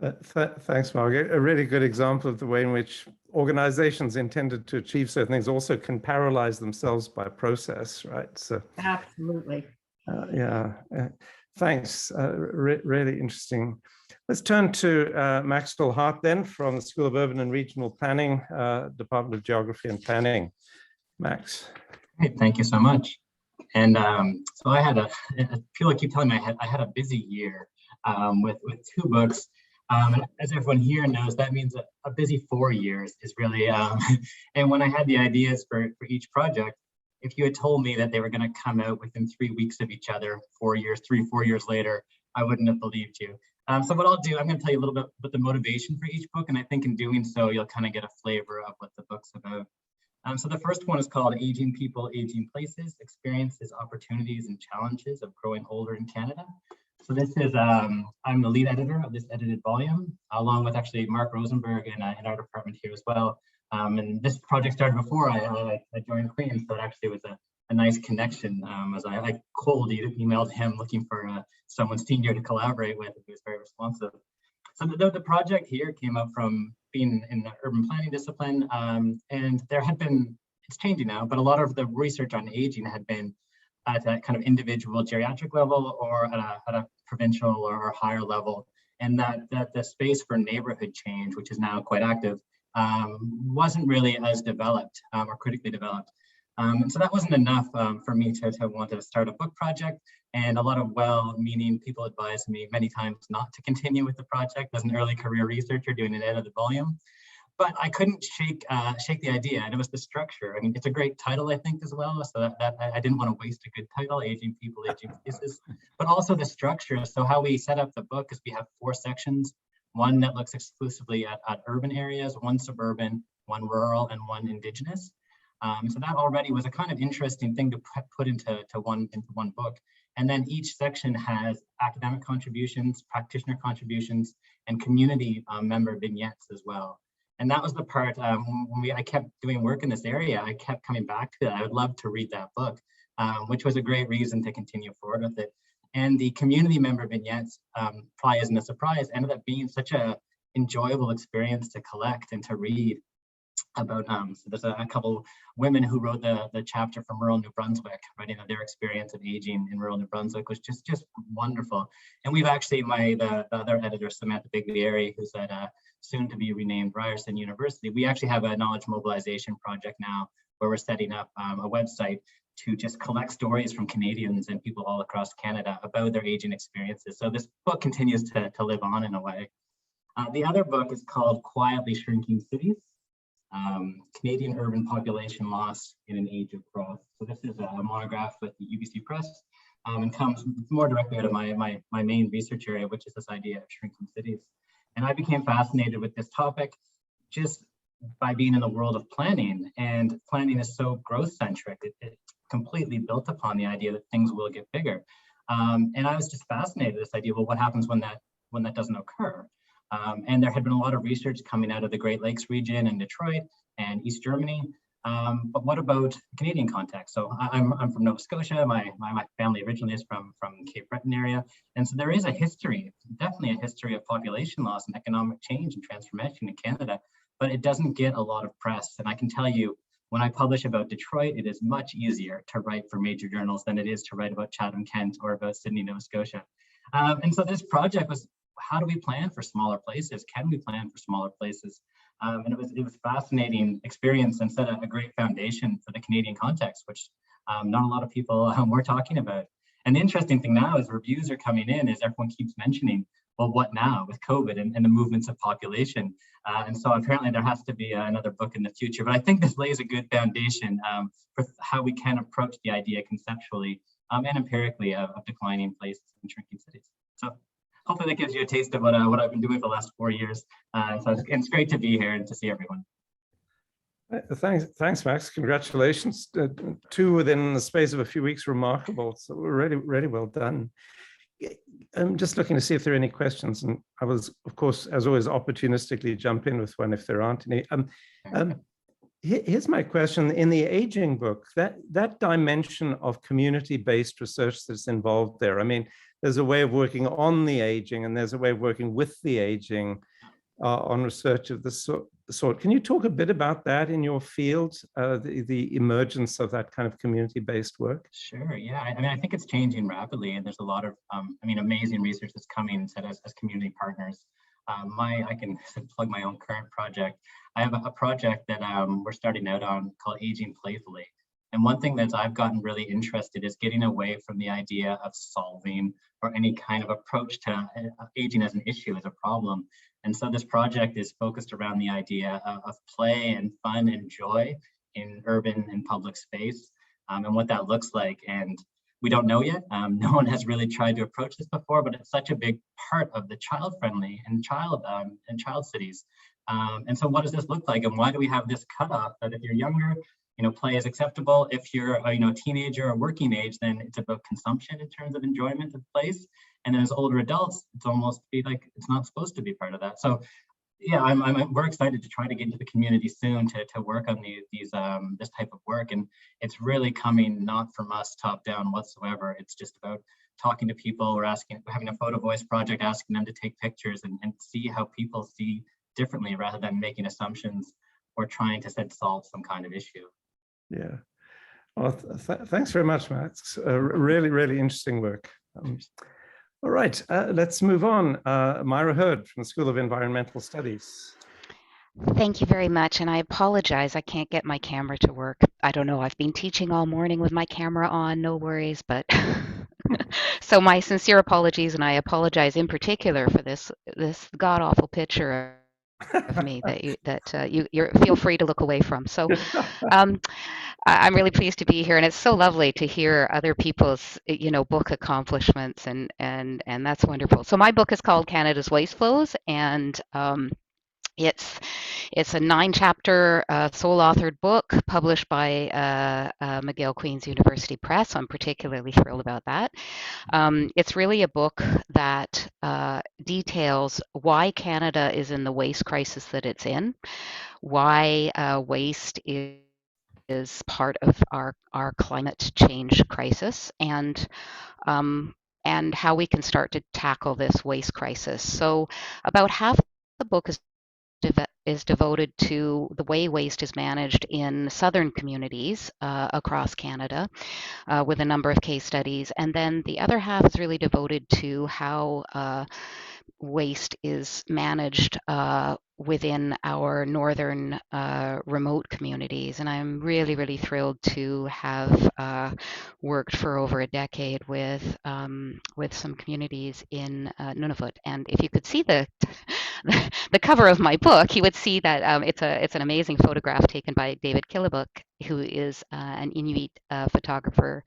Speaker 1: Thanks, Margaret. A really good example of the way in which organizations intended to achieve certain things also can paralyze themselves by process, right? So
Speaker 8: absolutely.
Speaker 1: Thanks. Really interesting. Let's turn to Maxwell Hart then from the School of Urban and Regional Planning, Department of Geography and Planning. Max.
Speaker 9: Great, thank you so much. And so I feel like you telling me I had a busy year with 2 books. And as everyone here knows, that means a busy 4 years is really, and when I had the ideas for each project, if you had told me that they were going to come out within 3 weeks of each other, 4 years later, I wouldn't have believed you. So what I'll do, I'm going to tell you a little bit about the motivation for each book, and I think in doing so, you'll kind of get a flavor of what the book's about. So the first one is called Aging People, Aging Places, Experiences, Opportunities, and Challenges of Growing Older in Canada. So this is, I'm the lead editor of this edited volume, along with actually Mark Rosenberg in our department here as well. And this project started before I joined Queen, so it actually was a nice connection as I cold emailed him looking for someone senior to collaborate with. He was very responsive. So the project here came up from being in the urban planning discipline, and there had been, it's changing now, but a lot of the research on aging had been at that kind of individual geriatric level or at a provincial or higher level, and that the space for neighborhood change, which is now quite active, wasn't really as developed or critically developed. And so that wasn't enough for me to want to start a book project. And a lot of well-meaning people advised me many times not to continue with the project as an early career researcher doing an edited volume. But I couldn't shake the idea, and it was the structure. I mean, it's a great title, I think, as well. So that I didn't want to waste a good title, Aging People, Aging Places, but also the structure. So how we set up the book is we have 4 sections. One that looks exclusively at urban areas, 1 suburban, 1 rural, and 1 indigenous. So that already was a kind of interesting thing to put into one book. And then each section has academic contributions, practitioner contributions, and community member vignettes as well. And that was the part when I kept doing work in this area, I kept coming back to it. I would love to read that book, which was a great reason to continue forward with it. And the community member vignettes, probably isn't a surprise, ended up being such a enjoyable experience to collect and to read about. So there's a couple women who wrote the chapter from rural New Brunswick, writing their experience of aging in rural New Brunswick was just wonderful. And we've actually, the other editor, Samantha Biglieri, who's at soon to be renamed Ryerson University, we actually have a knowledge mobilization project now where we're setting up a website to just collect stories from Canadians and people all across Canada about their aging experiences. So this book continues to live on in a way. The other book is called Quietly Shrinking Cities, Canadian Urban Population Loss in an Age of Growth. So this is a monograph with the UBC Press and comes more directly out of my main research area, which is this idea of shrinking cities. And I became fascinated with this topic just by being in the world of planning, and planning is so growth centric. It's completely built upon the idea that things will get bigger. And I was just fascinated with this idea, well, what happens when that doesn't occur? And there had been a lot of research coming out of the Great Lakes region and Detroit and East Germany. But what about Canadian context? So I'm from Nova Scotia. My family originally is from Cape Breton area. And so there is a history, definitely a history of population loss and economic change and transformation in Canada, but it doesn't get a lot of press. And I can tell you, when I publish about Detroit, it is much easier to write for major journals than it is to write about Chatham, Kent, or about Sydney, Nova Scotia. And so this project was, how do we plan for smaller places? Can we plan for smaller places? And it was a fascinating experience and set a great foundation for the Canadian context, which not a lot of people were talking about. And the interesting thing now is reviews are coming in as everyone keeps mentioning, well, what now with COVID and the movements of population? And so apparently there has to be another book in the future, but I think this lays a good foundation for how we can approach the idea conceptually and empirically of declining places and shrinking cities. So hopefully that gives you a taste of what I've been doing for the last 4 years. So it's great to be here and to see everyone.
Speaker 1: Thanks, Max. Congratulations. 2 within the space of a few weeks, remarkable. So we're really well done. I'm just looking to see if there are any questions, and I was, of course, as always, opportunistically jump in with one if there aren't any. Here's my question. In the aging book, that dimension of community-based research that's involved there, I mean, there's a way of working on the aging and there's a way of working with the aging on research of this sort. Can you talk a bit about that in your field, the emergence of that kind of community-based work?
Speaker 9: Sure, yeah. I mean, I think it's changing rapidly, and there's a lot of, amazing research that's coming as community partners. I can plug my own current project. I have a project that we're starting out on called Aging Playfully. And one thing that I've gotten really interested is getting away from the idea of solving or any kind of approach to aging as an issue, as a problem. And so this project is focused around the idea of play and fun and joy in urban and public space, and what that looks like. And we don't know yet. No one has really tried to approach this before, but it's such a big part of the child-friendly and child cities. And so what does this look like? And why do we have this cutoff that if you're younger, play is acceptable? If you're a teenager or working age, then it's about consumption in terms of enjoyment of place. And then as older adults, it's almost be like it's not supposed to be part of that. So yeah, we're excited to try to get into the community soon to work on this type of work. And it's really coming not from us top down whatsoever. It's just about talking to people. We're having a photo voice project, asking them to take pictures and see how people see differently rather than making assumptions or trying to solve some kind of issue.
Speaker 1: Yeah. Well, thanks very much, Matt. It's really, really interesting work. All right, let's move on. Myra Hurd from the School of Environmental Studies.
Speaker 10: Thank you very much, and I apologize, I can't get my camera to work. I don't know, I've been teaching all morning with my camera on, no worries, but so my sincere apologies, and I apologize in particular for this god-awful picture of me that you feel free to look away from. So I'm really pleased to be here, and it's so lovely to hear other people's book accomplishments, and that's wonderful. So my book is called Canada's Waste Flows, and it's a 9-chapter sole-authored book published by McGill Queen's University Press. I'm particularly thrilled about that. It's really a book that details why Canada is in the waste crisis that it's in, why waste is part of our climate change crisis, and how we can start to tackle this waste crisis. So about half the book is devoted to the way waste is managed in southern communities across Canada with a number of case studies. And then the other half is really devoted to how waste is managed within our northern remote communities. And I'm really, really thrilled to have worked for over a decade with some communities in Nunavut. And if you could see the cover of my book, you would see that it's an amazing photograph taken by David Killebuk, who is an Inuit photographer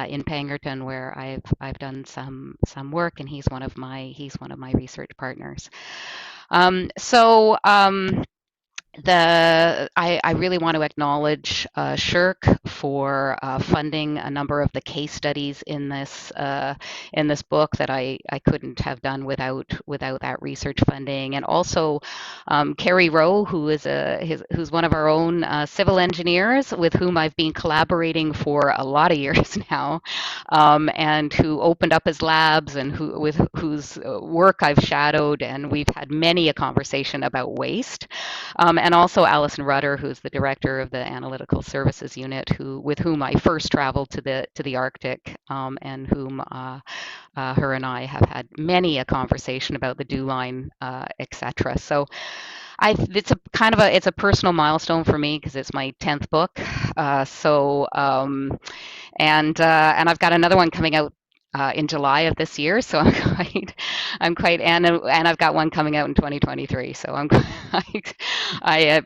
Speaker 10: in Pangerton, where I've done some work, and he's one of my research partners. I really want to acknowledge SSHRC for funding a number of the case studies in this book that I couldn't have done without that research funding, and also Carrie Rowe, who's one of our own civil engineers with whom I've been collaborating for a lot of years now, and who opened up his labs, and whose work I've shadowed, and we've had many a conversation about waste. And also Alison Rutter, who's the director of the Analytical Services Unit, with whom I first traveled to the Arctic, and whom her and I have had many a conversation about the dew line, etc. So it's a personal milestone for me because it's my 10th book. And I've got another one coming out in July of this year, so I'm quite, and I've got one coming out in 2023. So I'm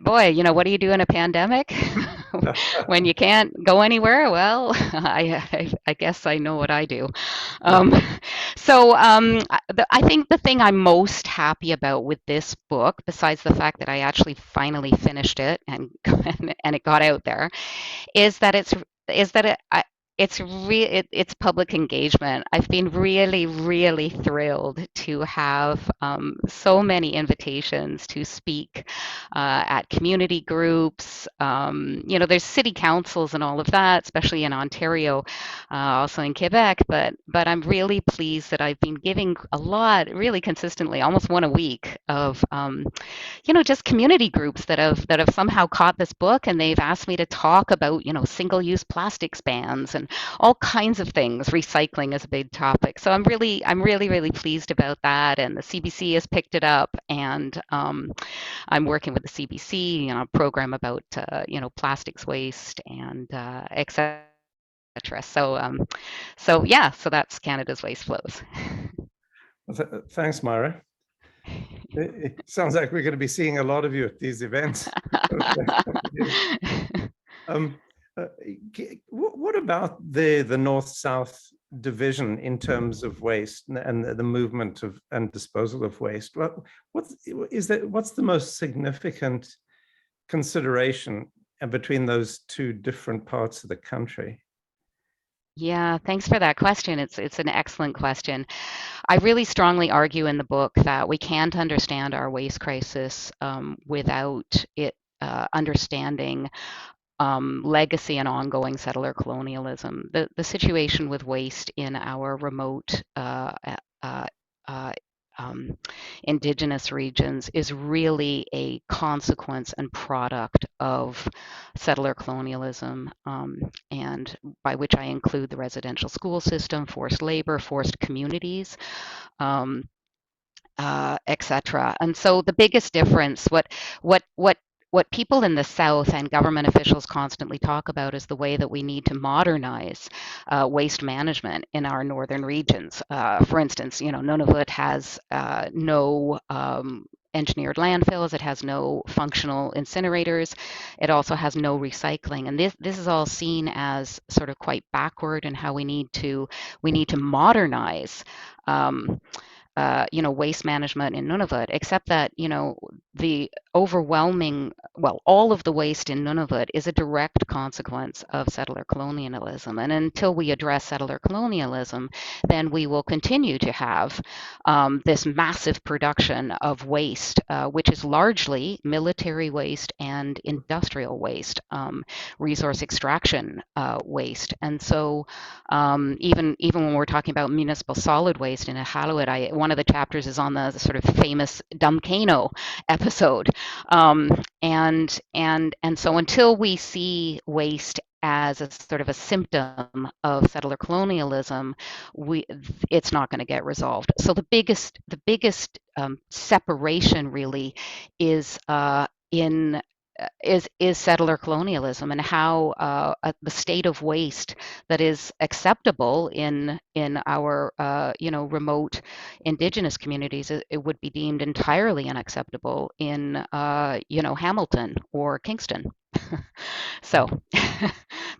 Speaker 10: boy, what do you do in a pandemic when you can't go anywhere? Well, I guess I know what I do. I think the thing I'm most happy about with this book, besides the fact that I actually finally finished it and it got out there, is that it's public engagement. I've been really, really thrilled to have so many invitations to speak at community groups. There's city councils and all of that, especially in Ontario, also in Quebec. But I'm really pleased that I've been giving a lot, really consistently, almost one a week, of just community groups that have somehow caught this book, and they've asked me to talk about single-use plastics bans and all kinds of things. Recycling is a big topic, so I'm really pleased about that. And the CBC has picked it up, and I'm working with the CBC a program about plastics waste and etc. So that's Canada's Waste Flows.
Speaker 1: Thanks, Myra. It sounds like we're going to be seeing a lot of you at these events. What about the north-south division in terms of waste and the movement of and disposal of waste? What's the most significant consideration between those two different parts of the country?
Speaker 10: Yeah, thanks for that question. It's an excellent question. I really strongly argue in the book that we can't understand our waste crisis without it understanding legacy and ongoing settler colonialism. The situation with waste in our remote indigenous regions is really a consequence and product of settler colonialism, and by which I include the residential school system, forced labor, forced communities, etc. And so the biggest difference, what people in the South and government officials constantly talk about, is the way that we need to modernize waste management in our northern regions. For instance, Nunavut has no engineered landfills. It has no functional incinerators. It also has no recycling. And this is all seen as sort of quite backward in how we need to modernize waste management in Nunavut, except that, the overwhelming, all of the waste in Nunavut is a direct consequence of settler colonialism. And until we address settler colonialism, then we will continue to have this massive production of waste, which is largely military waste and industrial waste, resource extraction waste. And so even when we're talking about municipal solid waste in Iqaluit, one of the chapters is on the sort of famous Dumbcano episode, and so until we see waste as a sort of a symptom of settler colonialism, it's not going to get resolved. So the biggest separation really is is settler colonialism, and how the state of waste that is acceptable in our remote indigenous communities, it would be deemed entirely unacceptable in Hamilton or Kingston. So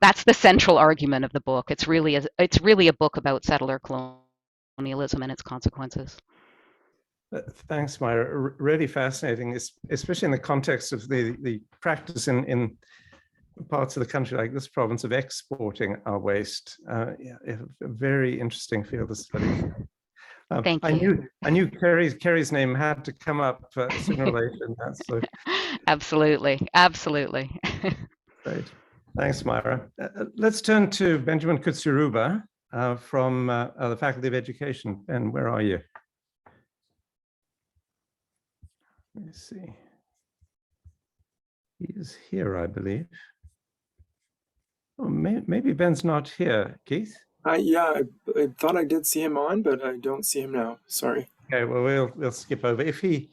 Speaker 10: that's the central argument of the book. It's really a book about settler colonialism and its consequences.
Speaker 1: Thanks, Myra. Really fascinating, especially in the context of the practice in parts of the country like this province of exporting our waste. A very interesting field of study.
Speaker 10: Thank you.
Speaker 1: I knew Kerry's name had to come up sooner or later. So.
Speaker 10: Absolutely.
Speaker 1: Great. Thanks, Myra. Let's turn to Benjamin Kutsuruba from the Faculty of Education. Ben, where are you? Let me see. He is here, I believe. Oh, maybe Ben's not here. Keith?
Speaker 6: Yeah, I thought I did see him on, but I don't see him now. Sorry.
Speaker 1: Okay, well, we'll skip over. If he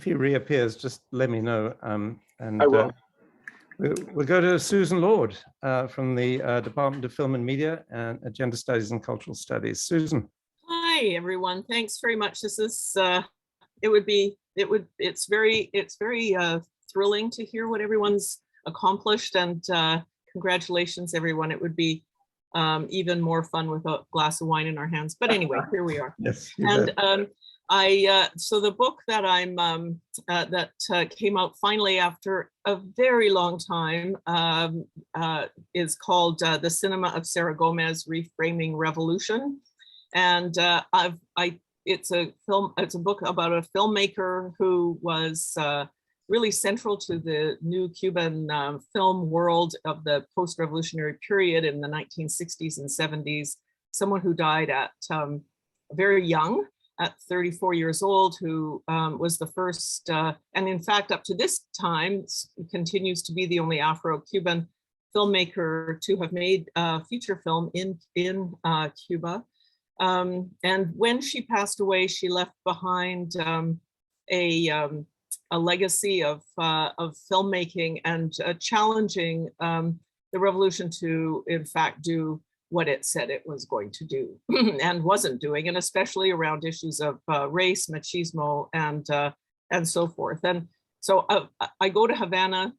Speaker 1: reappears, just let me know. And
Speaker 6: I will.
Speaker 1: We'll go to Susan Lord from the Department of Film and Media and Gender Studies and Cultural Studies. Susan.
Speaker 11: Hi, everyone. Thanks very much. This is it's very thrilling to hear what everyone's accomplished, and congratulations, everyone. It would be even more fun with a glass of wine in our hands. But anyway, here we are.
Speaker 1: Yes.
Speaker 11: And so the book that that came out finally after a very long time is called The Cinema of Sarah Gomez: Reframing Revolution. And it's a book about a filmmaker who was really central to the new Cuban film world of the post-revolutionary period in the 1960s and 70s. Someone who died at very young, at 34 years old, who was the first, and in fact, up to this time, continues to be the only Afro-Cuban filmmaker to have made a feature film in Cuba. And when she passed away, she left behind a legacy of filmmaking and challenging the revolution to, in fact, do what it said it was going to do and wasn't doing, and especially around issues of race, machismo, and so forth. And so I go to Havana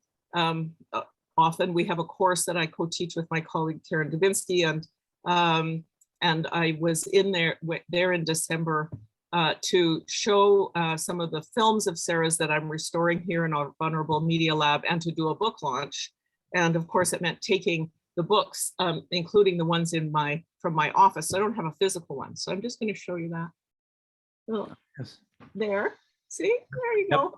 Speaker 11: often. We have a course that I co-teach with my colleague Karen Dubinsky, and I was in there in December to show some of the films of Sarah's that I'm restoring here in our Vulnerable Media Lab, and to do a book launch. And of course, it meant taking the books, including the ones from my office. So I don't have a physical one. So I'm just going to show you that. Oh, yes. There. See, there you go.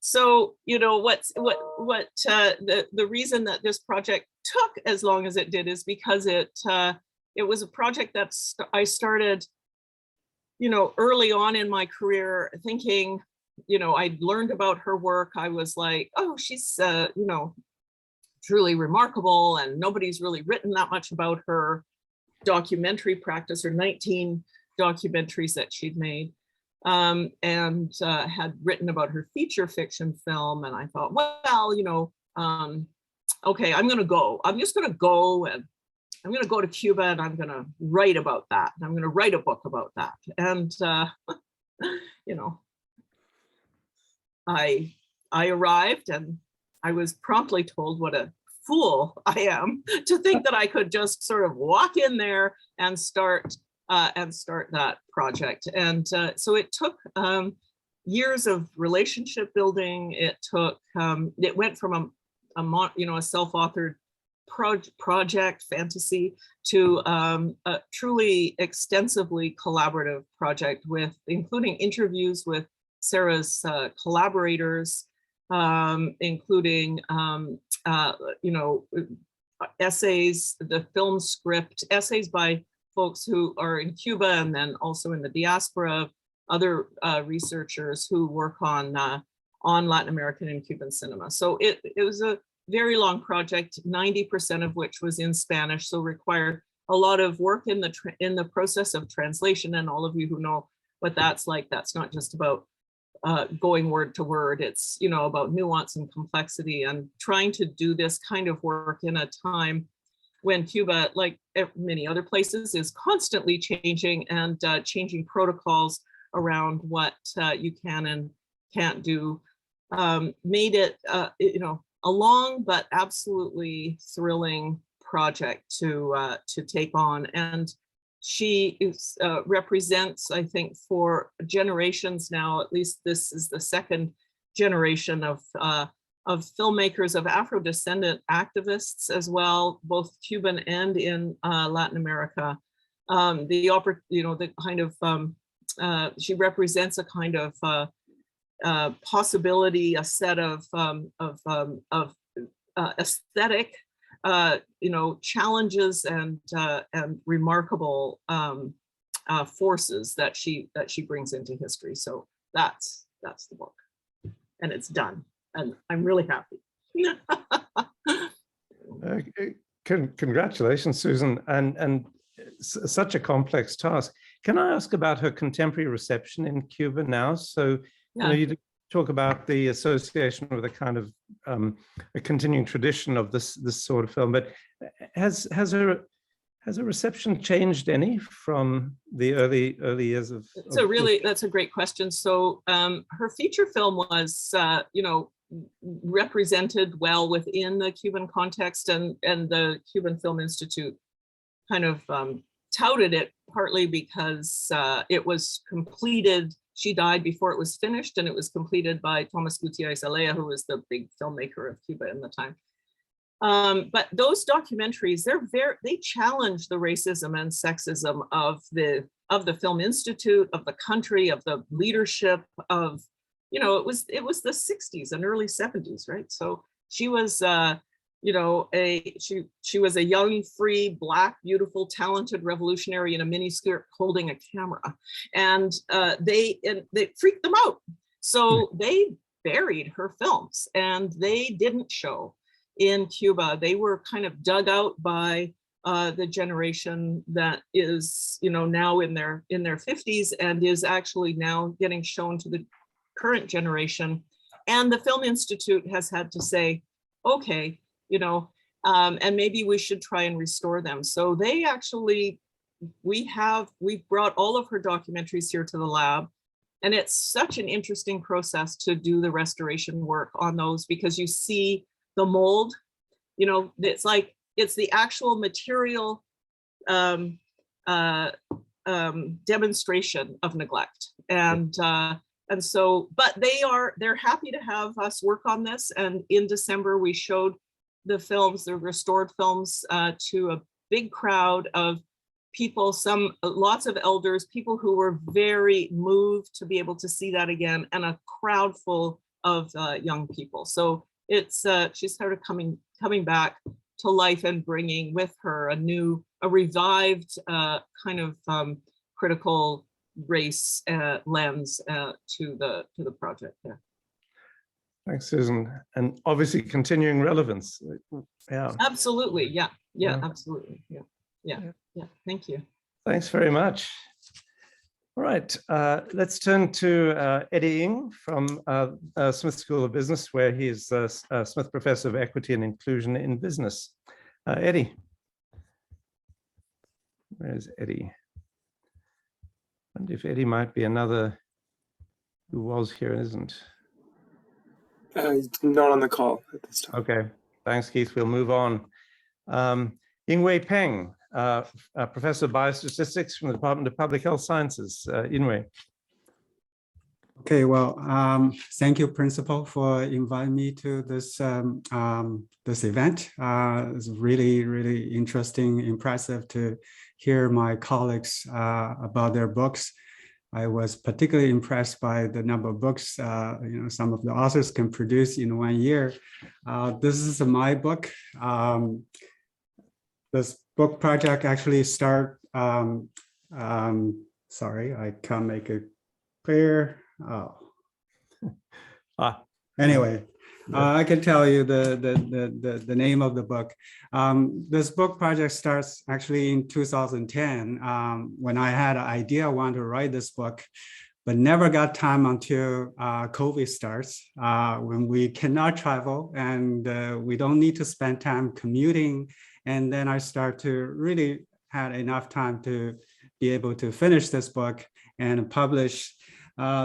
Speaker 11: So, you know, the reason that this project took as long as it did is because it was a project that I started, you know, early on in my career, thinking, you know, I'd learned about her work. I was like, oh, she's, you know, truly remarkable, and nobody's really written that much about her documentary practice, or 19 documentaries that she'd made, and had written about her feature fiction film. And I thought, well, you know, okay, I'm just gonna go, and I'm going to go to Cuba, and I'm going to write about that. And I'm going to write a book about that. And, you know, I arrived, and I was promptly told what a fool I am to think that I could just sort of walk in there and start that project. And so it took years of relationship building. It went from a self-authored project fantasy to a truly extensively collaborative project, including interviews with Sarah's collaborators, including essays, the film script, essays by folks who are in Cuba and then also in the diaspora, other researchers who work on Latin American and Cuban cinema. So it was a very long project, 90% of which was in Spanish, so required a lot of work in the process of translation. And all of you who know what that's like, that's not just about going word to word. It's, you know, about nuance and complexity, and trying to do this kind of work in a time when Cuba, like many other places, is constantly changing and changing protocols around what you can and can't do. Made it, you know, a long but absolutely thrilling project to take on. And she is, represents, I think, for generations now, at least this is the second generation of filmmakers, of Afro-descendant activists as well, both Cuban and in Latin America. The kind of, she represents a kind of possibility, a set of aesthetic, you know, challenges and remarkable forces that she brings into history. So that's the book, and it's done, and I'm really happy.
Speaker 1: Congratulations, Susan, and such a complex task. Can I ask about her contemporary reception in Cuba now? So, you know, you talk about the association with a kind of a continuing tradition of this sort of film, but has her reception changed any from the early years of?
Speaker 11: That's a great question. So her feature film was, you know, represented well within the Cuban context, and the Cuban Film Institute kind of touted it, partly because it was completed. She died before it was finished, and it was completed by Thomas Gutierrez Alea, who was the big filmmaker of Cuba in the time. But those documentaries, they challenge the racism and sexism of the Film Institute, of the country, of the leadership, of, you know, it was the 60s and early 70s, right? So she was, you know, she was a young, free, Black, beautiful, talented revolutionary in a miniskirt holding a camera, and they freaked them out. So they buried her films, and they didn't show in Cuba. They were kind of dug out by the generation that is, you know, now in their 50s, and is actually now getting shown to the current generation. And the Film Institute has had to say, okay, you know, and maybe we should try and restore them. So they actually, we've brought all of her documentaries here to the lab, and it's such an interesting process to do the restoration work on those, because you see the mold, you know, it's like, it's the actual material demonstration of neglect. And so, but they're happy to have us work on this. And in December, we showed the films, the restored films, to a big crowd of people, lots of elders, people who were very moved to be able to see that again, and a crowd full of young people. So it's she's sort of coming back to life and bringing with her a revived kind of critical race lens to the project. Yeah.
Speaker 1: Thanks, Susan. And obviously continuing relevance. Yeah.
Speaker 11: Absolutely. Yeah. Absolutely. Yeah. Thank you.
Speaker 1: Thanks very much. All right, let's turn to Eddie Ng from Smith School of Business, where he's Smith Professor of Equity and Inclusion in Business. Eddie. Where's Eddie? I wonder if Eddie might be another who was here, isn't?
Speaker 6: He's not on the call at this time.
Speaker 1: Okay, thanks, Keith. We'll move on. Yingwei Peng, Professor of Biostatistics from the Department of Public Health Sciences. Yingwei.
Speaker 12: Okay, well, thank you, Principal, for inviting me to this this event. It's really, really interesting, impressive to hear my colleagues about their books. I was particularly impressed by the number of books some of the authors can produce in 1 year. This is my book. This book project actually started. Sorry, I can't make it clear. Oh. Anyway, I can tell you the name of the book. This book project starts actually in 2010 when I had an idea I wanted to write this book, but never got time until COVID starts, when we cannot travel and we don't need to spend time commuting. And then I start to really had enough time to be able to finish this book and publish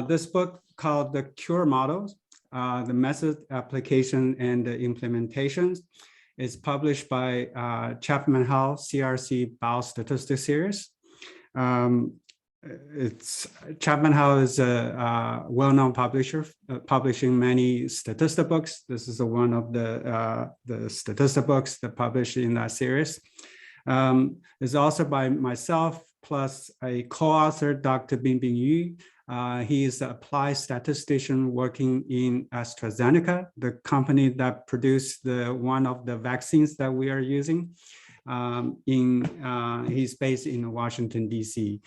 Speaker 12: this book called The Cure Models, the Method, Application, and the Implementations. It's published by Chapman Hall CRC Biostatistics Series. Chapman Hall is a well-known publisher, publishing many statistic books. This is one of the statistic books that published in that series. It's also by myself, plus a co-author, Dr. Bingbing Yu. He is an applied statistician working in AstraZeneca, the company that produced one of the vaccines that we are using. He's based in Washington, D.C.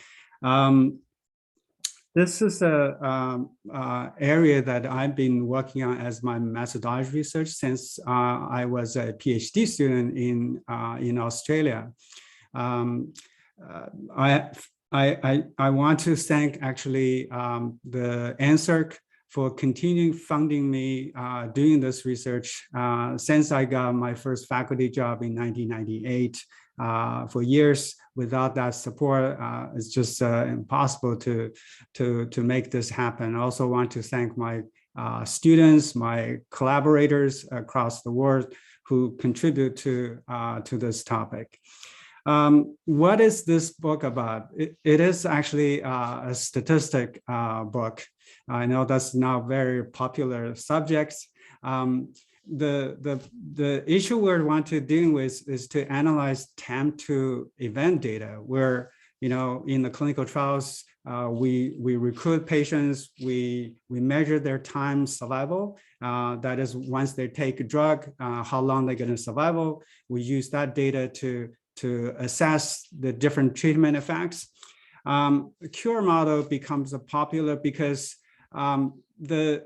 Speaker 12: This is a area that I've been working on as my methodology research since I was a PhD student in Australia. I want to thank actually the NSERC for continuing funding me doing this research since I got my first faculty job in 1998. For years, without that support, it's just impossible to make this happen. I also want to thank my students, my collaborators across the world who contribute to this topic. What is this book about? It is actually a statistic book. I know that's now very popular subjects. The issue we want to deal with is to analyze time to event data, where in the clinical trials we recruit patients, we measure their time survival. That is, once they take a drug, how long they're going to survive. We use that data to assess the different treatment effects. The cure model becomes popular because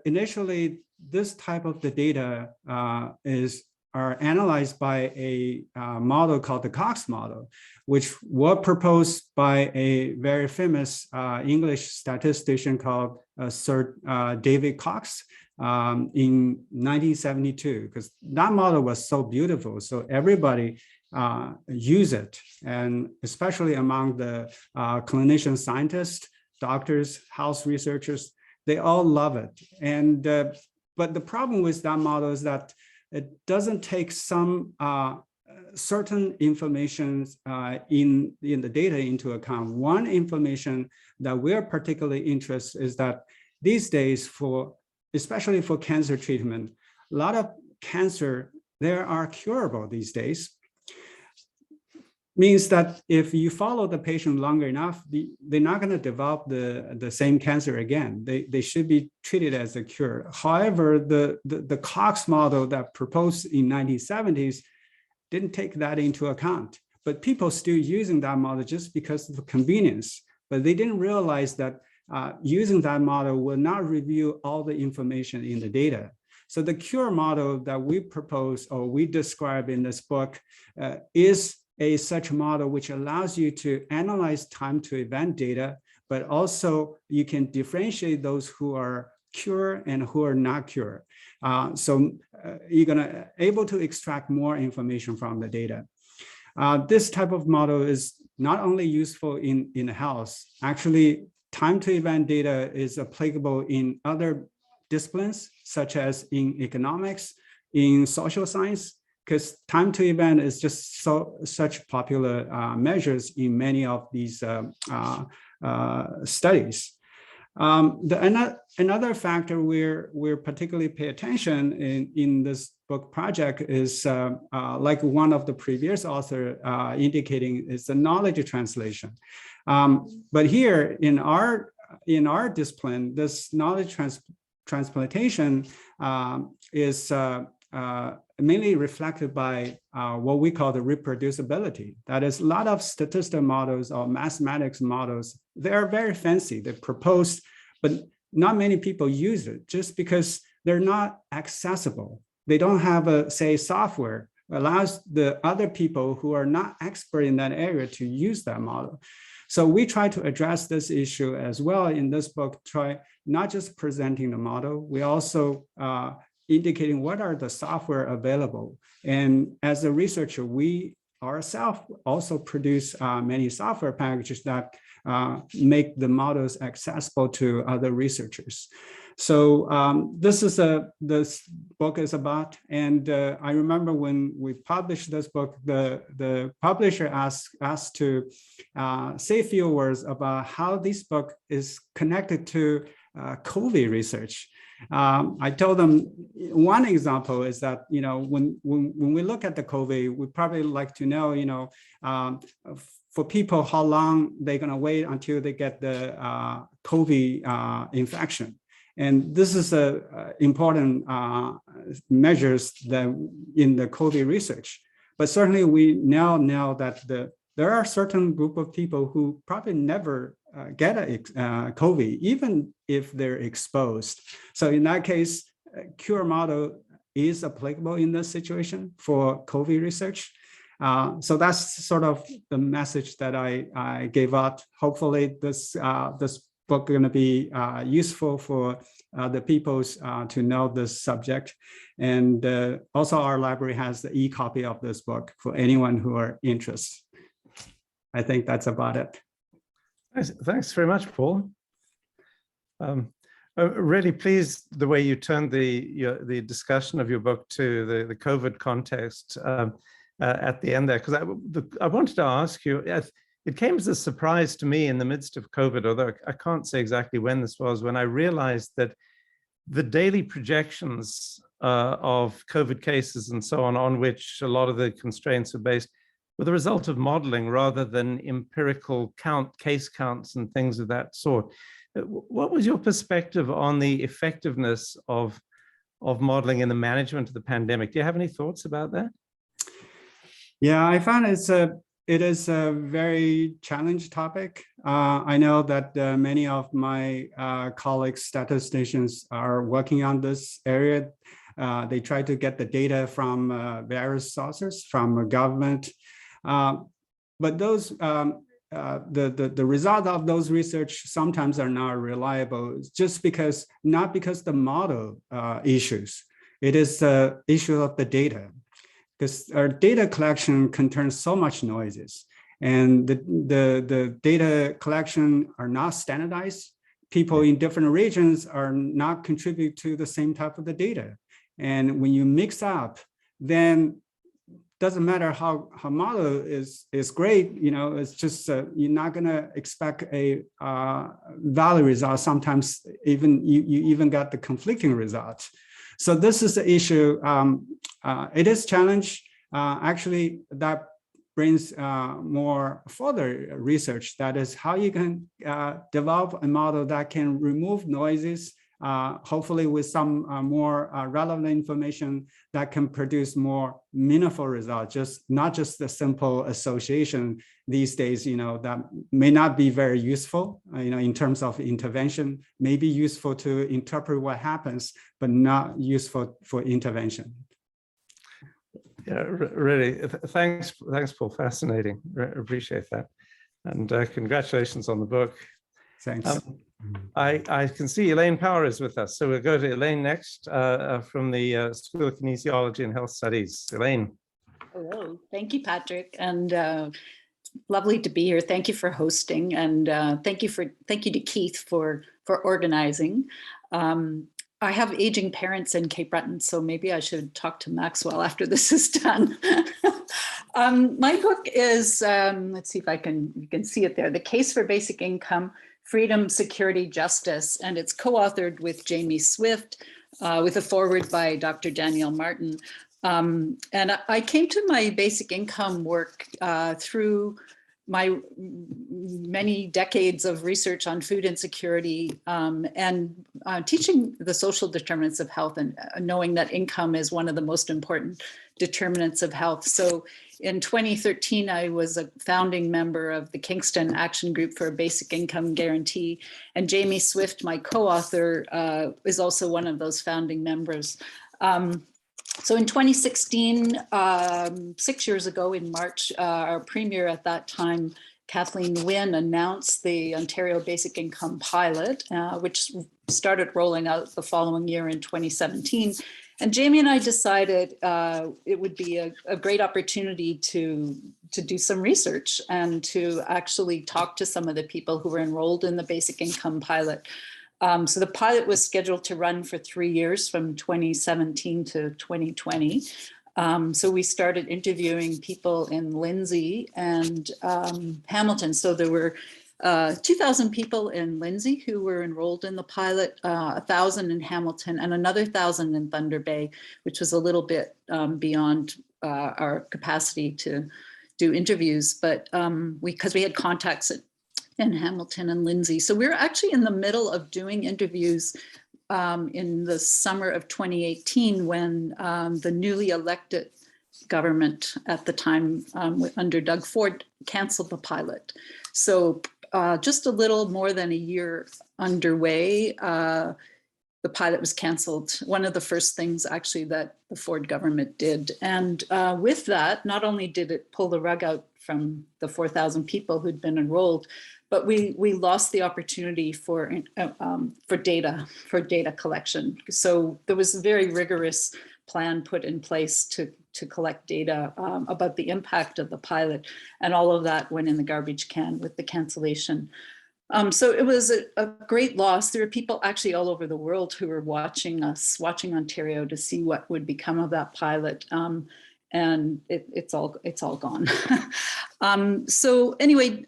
Speaker 12: initially this type of the data are analyzed by a model called the Cox model, which was proposed by a very famous English statistician called Sir David Cox in 1972, because that model was so beautiful. So everybody use it, and especially among the clinician scientists, doctors, health researchers, they all love it. And but the problem with that model is that it doesn't take some certain information in the data into account. One information that we're particularly interested is that these days, especially for cancer treatment, a lot of cancer, they are curable these days. Means that if you follow the patient longer enough, they're not going to develop the same cancer again. They should be treated as a cure. However, the Cox model that proposed in 1970s didn't take that into account. But people still using that model just because of the convenience. But they didn't realize that using that model will not reveal all the information in the data. So the cure model that we propose or we describe in this book is such model which allows you to analyze time to event data, but also you can differentiate those who are cure and who are not cure. So you're gonna able to extract more information from the data. This type of model is not only useful in health, actually time to event data is applicable in other disciplines, such as in economics, in social science, because time to event is just such popular measures in many of these studies. Another factor we're particularly pay attention in this book project is like one of the previous author indicating is the knowledge translation. But here in our discipline, this knowledge transplantation is mainly reflected by what we call the reproducibility. That is, a lot of statistical models or mathematics models, they are very fancy. They're proposed, but not many people use it just because they're not accessible. They don't have a, say, software allows the other people who are not expert in that area to use that model. So we try to address this issue as well in this book, try not just presenting the model, we also indicating what are the software available. And as a researcher, we ourselves also produce many software packages that make the models accessible to other researchers. So this book is about, and I remember when we published this book, the publisher asked us to say a few words about how this book is connected to COVID research. I told them one example is that, you know, when we look at the COVID, we probably like to know, you know, for people, how long they're going to wait until they get the COVID infection. And this is important measures that in the COVID research. But certainly we now know that there are certain group of people who probably never get a COVID, even if they're exposed. So in that case, cure model is applicable in this situation for COVID research. So that's sort of the message that I gave out. Hopefully this book going to be useful for the peoples to know this subject. And also our library has the e-copy of this book for anyone who are interested. I think that's about it.
Speaker 1: Thanks very much, Paul. I'm really pleased the way you turned the discussion of your book to the COVID context at the end there, because I wanted to ask you, it came as a surprise to me in the midst of COVID, although I can't say exactly when this was, when I realized that the daily projections of COVID cases and so on which a lot of the constraints are based, were the result of modeling rather than empirical case counts and things of that sort. What was your perspective on the effectiveness of modeling in the management of the pandemic? Do you have any thoughts about that?
Speaker 12: Yeah, I found it is a very challenging topic. I know that many of my colleagues, statisticians, are working on this area. They try to get the data from various sources, from government. But those the result of those research sometimes are not reliable, just because not because the model issues. It is the issue of the data, because our data collection contains so much noises, and the data collection are not standardized. People in different regions are not contribute to the same type of the data, and when you mix up, then doesn't matter how model is great, you know, it's just you're not gonna expect a valid result. Sometimes even you even got the conflicting results. So this is the issue. It is challenge. Actually, that brings more further research. That is how you can develop a model that can remove noises, hopefully with some more relevant information that can produce more meaningful results, not just the simple association these days, you know, that may not be very useful, you know, in terms of intervention, may be useful to interpret what happens, but not useful for intervention.
Speaker 1: Yeah, really, thanks, Paul, fascinating, appreciate that. And congratulations on the book.
Speaker 12: Thanks.
Speaker 1: I can see Elaine Power is with us. So we'll go to Elaine next from the School of Kinesiology and Health Studies. Elaine.
Speaker 13: Hello, thank you, Patrick. And lovely to be here. Thank you for hosting. And thank you to Keith for organizing. I have aging parents in Cape Breton, so maybe I should talk to Maxwell after this is done. My book is, let's see if you can see it there, The Case for Basic Income, Freedom, Security, Justice, and it's co-authored with Jamie Swift, with a foreword by Dr. Danielle Martin. And I came to my basic income work through my many decades of research on food insecurity and teaching the social determinants of health, and knowing that income is one of the most important determinants of health. So in 2013, I was a founding member of the Kingston Action Group for a Basic Income Guarantee. And Jamie Swift, my co-author, is also one of those founding members. So in 2016, 6 years ago in March, our premier at that time, Kathleen Wynne, announced the Ontario Basic Income Pilot, which started rolling out the following year in 2017. And Jamie and I decided it would be a great opportunity to do some research and to actually talk to some of the people who were enrolled in the Basic Income Pilot. So the pilot was scheduled to run for 3 years from 2017 to 2020. So we started interviewing people in Lindsay and Hamilton. So there were 2,000 people in Lindsay who were enrolled in the pilot, 1,000 in Hamilton, and another 1,000 in Thunder Bay, which was a little bit beyond our capacity to do interviews, but because we had contacts in Hamilton and Lindsay. So we were actually in the middle of doing interviews in the summer of 2018 when the newly elected government at the time under Doug Ford canceled the pilot. So just a little more than a year underway, the pilot was canceled. One of the first things actually that the Ford government did. And with that, not only did it pull the rug out from the 4,000 people who'd been enrolled, but we lost the opportunity for data collection. So there was a very rigorous plan put in place to collect data about the impact of the pilot, and all of that went in the garbage can with the cancellation. So it was a great loss. There were people actually all over the world who were watching Ontario to see what would become of that pilot. And it's all gone. So anyway,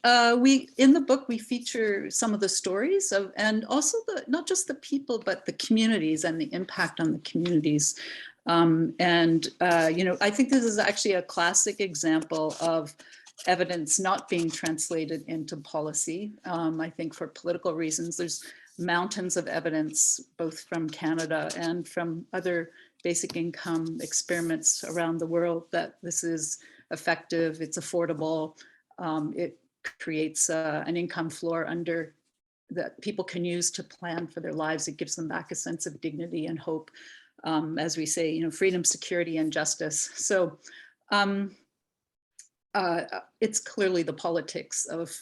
Speaker 13: in the book we feature some of the stories of, and also not just the people, but the communities and the impact on the communities. I think this is actually a classic example of evidence not being translated into policy. I think for political reasons, there's mountains of evidence, both from Canada and from other basic income experiments around the world, that this is effective, it's affordable, it creates an income floor under that people can use to plan for their lives. It gives them back a sense of dignity and hope. As we say, freedom, security, and justice. So it's clearly the politics of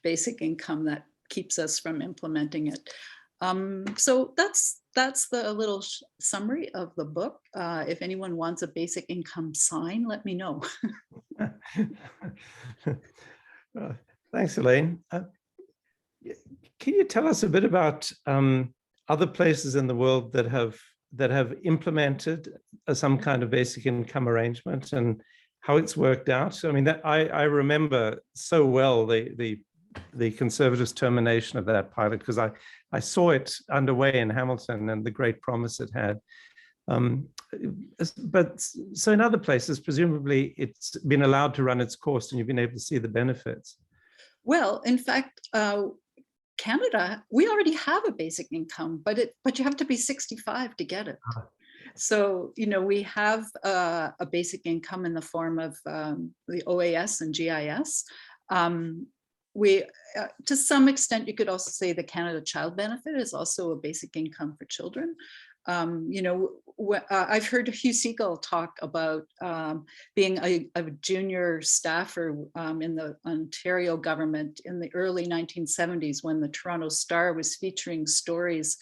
Speaker 13: basic income that keeps us from implementing it. So that's the little summary of the book. If anyone wants a basic income sign, let me know.
Speaker 1: Thanks, Elaine. Can you tell us a bit about other places in the world that have implemented some kind of basic income arrangement and how it's worked out? I mean, I remember so well the Conservatives' termination of that pilot, because I saw it underway in Hamilton and the great promise it had. But so in other places, presumably it's been allowed to run its course and you've been able to see the benefits.
Speaker 13: Well, in fact, Canada, we already have a basic income, but you have to be 65 to get it. So, we have a basic income in the form of the OAS and GIS. To some extent, you could also say the Canada Child Benefit is also a basic income for children. I've heard Hugh Segal talk about being a junior staffer in the Ontario government in the early 1970s, when the Toronto Star was featuring stories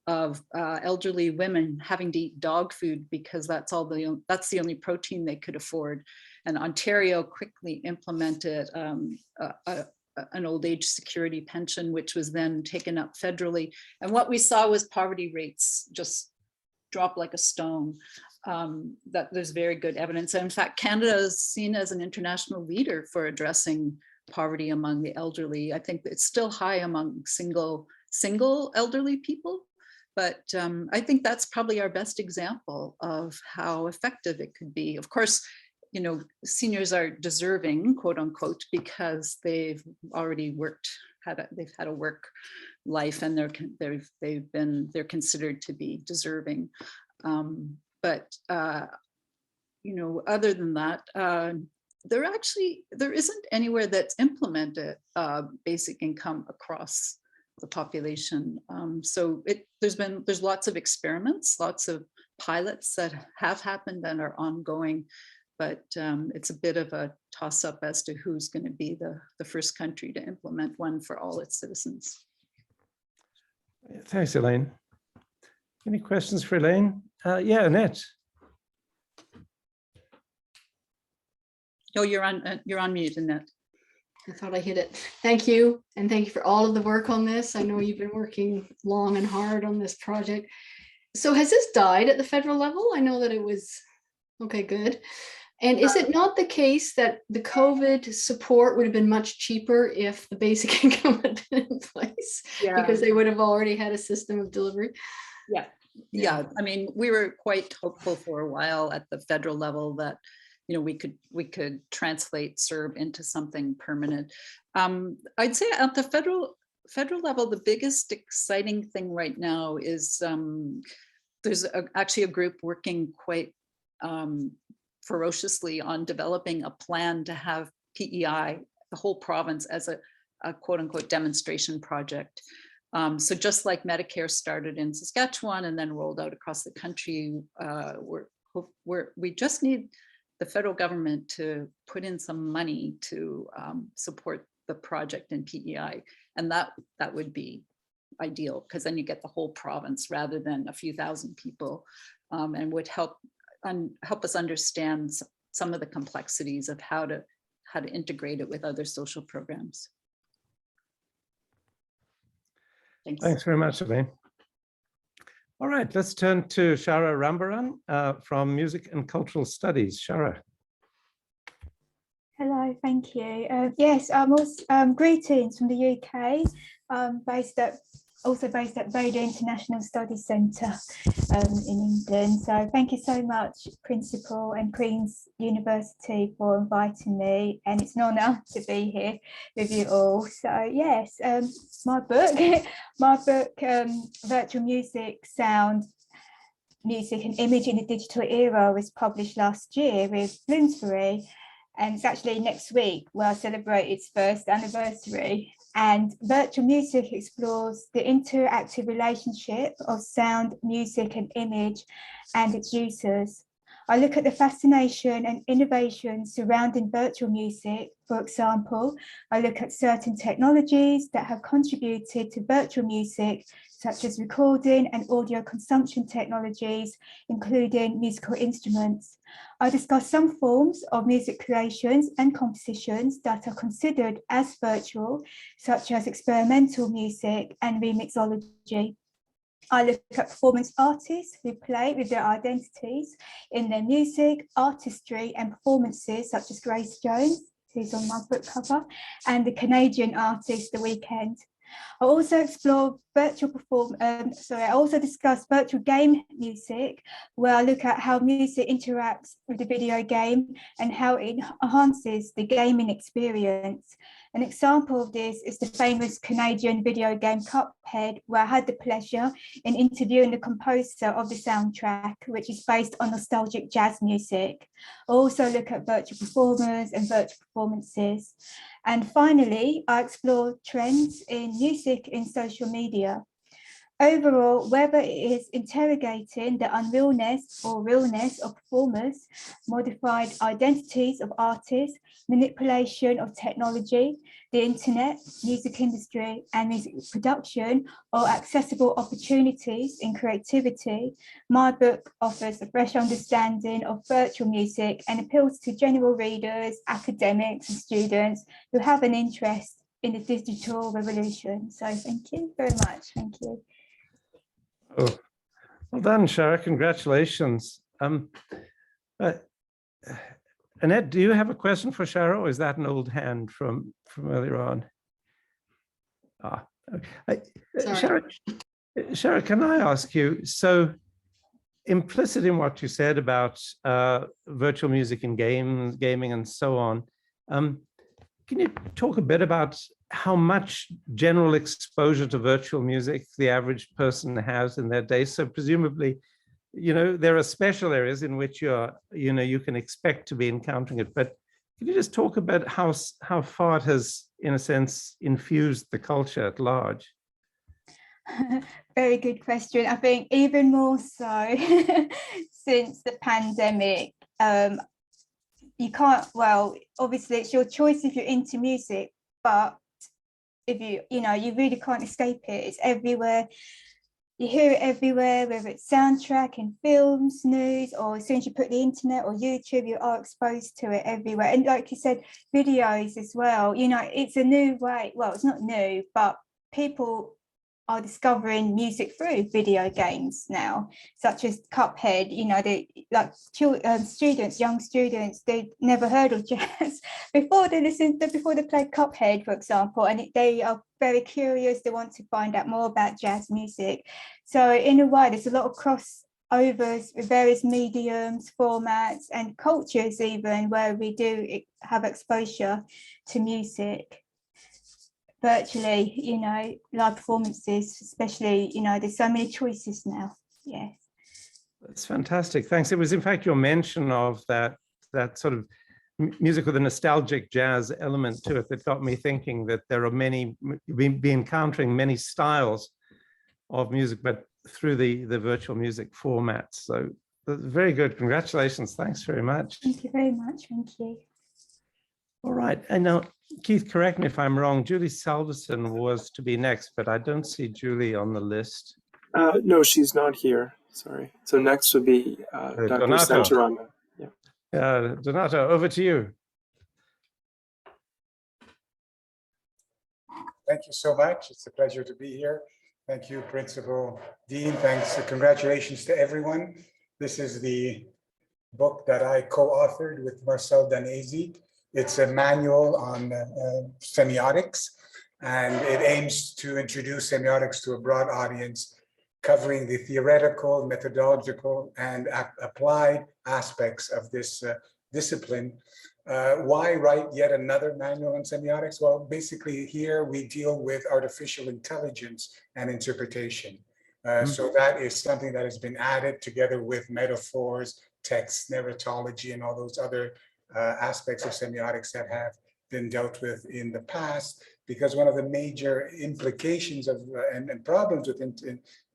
Speaker 13: of elderly women having to eat dog food because that's the only protein they could afford. And Ontario quickly implemented an old age security pension, which was then taken up federally. And what we saw was poverty rates just drop like a stone. That there's very good evidence. And in fact, Canada is seen as an international leader for addressing poverty among the elderly. I think it's still high among single elderly people, but I think that's probably our best example of how effective it could be. Of course, you know, seniors are deserving, quote unquote, because they've already worked, they've had a work life, and they're considered to be deserving. But you know, other than that, there isn't anywhere that's implemented basic income across the population. So there's lots of experiments, lots of pilots that have happened and are ongoing, but it's a bit of a toss-up as to who's going to be the first country to implement one for all its citizens.
Speaker 1: Thanks, Elaine. Any questions for Elaine? Yeah, Annette.
Speaker 13: Oh, you're on mute, Annette.
Speaker 7: I thought I hit it. Thank you. And thank you for all of the work on this. I know you've been working long and hard on this project. So has this died at the federal level? I know that it was, okay, good. And is it not the case that the COVID support would have been much cheaper if the basic income had been in place? Yeah. Because they would have already had a system of delivery?
Speaker 13: Yeah. I mean, we were quite hopeful for a while at the federal level that, you know, we could translate CERB into something permanent. I'd say at the federal level, the biggest exciting thing right now is there's actually a group working quite ferociously on developing a plan to have PEI, the whole province, as a quote unquote demonstration project. So just like Medicare started in Saskatchewan and then rolled out across the country, we just need the federal government to put in some money to support the project in PEI. And that would be ideal, because then you get the whole province rather than a few thousand people, and would help us understand some of the complexities of how to integrate it with other social programs.
Speaker 1: Thanks very much, Elaine. All right, let's turn to Shara Rambaran from Music and Cultural Studies. Shara.
Speaker 14: Hello, thank you. Yes, greetings from the UK, also based at Vader International Studies Centre in England. So thank you so much, Principal and Queen's University, for inviting me, and it's an honour to be here with you all. So yes, my book, Virtual Music, Sound, Music and Image in the Digital Era, was published last year with Bloomsbury, and it's actually next week where I celebrate its first anniversary. And Virtual Music explores the interactive relationship of sound, music and image and its users. I look at the fascination and innovation surrounding virtual music. For example, I look at certain technologies that have contributed to virtual music, such as recording and audio consumption technologies, including musical instruments. I discuss some forms of music creations and compositions that are considered as virtual, such as experimental music and remixology. I look at performance artists who play with their identities in their music, artistry and performances, such as Grace Jones, who's on my book cover, and the Canadian artist The Weeknd. I also explore I also discuss virtual game music, where I look at how music interacts with the video game and how it enhances the gaming experience. An example of this is the famous Canadian video game Cuphead, where I had the pleasure in interviewing the composer of the soundtrack, which is based on nostalgic jazz music. I also look at virtual performers and virtual performances. And finally, I explore trends in music in social media. Overall, whether it is interrogating the unrealness or realness of performers, modified identities of artists, manipulation of technology, the internet, music industry, and music production, or accessible opportunities in creativity, my book offers a fresh understanding of virtual music and appeals to general readers, academics, and students who have an interest in the digital revolution. So thank you very much. Thank you.
Speaker 1: Oh, well done, Shara. Congratulations. Annette, do you have a question for Shara, or is that an old hand from earlier on? Okay. Shara, can I ask you, so implicit in what you said about virtual music and gaming and so on, can you talk a bit about how much general exposure to virtual music the average person has in their day? So presumably, there are special areas in which you can expect to be encountering it, but can you just talk about how far it has, in a sense, infused the culture at large?
Speaker 14: Very good question. I think even more so since the pandemic. You can't, well, obviously it's your choice if you're into music, but if you really can't escape it. It's everywhere. You hear it everywhere, whether it's soundtrack and films, news, or as soon as you put the internet or YouTube, you are exposed to it everywhere. And like you said, videos as well. It's a new way. Well, it's not new, but people are discovering music through video games now, such as Cuphead. Young students, they never heard of jazz before they played Cuphead, for example, and they are very curious. They want to find out more about jazz music. So in a way, there's a lot of crossovers with various mediums, formats, and cultures even, where we do have exposure to music virtually, live performances, especially, there's so many choices now. Yes.
Speaker 1: That's fantastic. Thanks. It was, in fact, your mention of that sort of music with a nostalgic jazz element to it that got me thinking that there are be encountering many styles of music, but through the virtual music formats. So very good. Congratulations. Thanks very much.
Speaker 14: Thank you very much. Thank you.
Speaker 1: All right. And now, Keith, correct me if I'm wrong. Julie Salverson was to be next, but I don't see Julie on the list.
Speaker 6: No, she's not here. Sorry. So next would be Dr.
Speaker 1: Donato.
Speaker 6: Santarama. Yeah.
Speaker 1: Donato, over to you.
Speaker 15: Thank you so much. It's a pleasure to be here. Thank you, Principal Deane. Thanks. Congratulations to everyone. This is the book that I co-authored with Marcel Danesi. It's a manual on semiotics, and it aims to introduce semiotics to a broad audience, covering the theoretical, methodological, and applied aspects of this discipline. Why write yet another manual on semiotics? Well, basically here we deal with artificial intelligence and interpretation. So that is something that has been added together with metaphors, text, narratology, and all those other aspects of semiotics that have been dealt with in the past, because one of the major implications of and problems with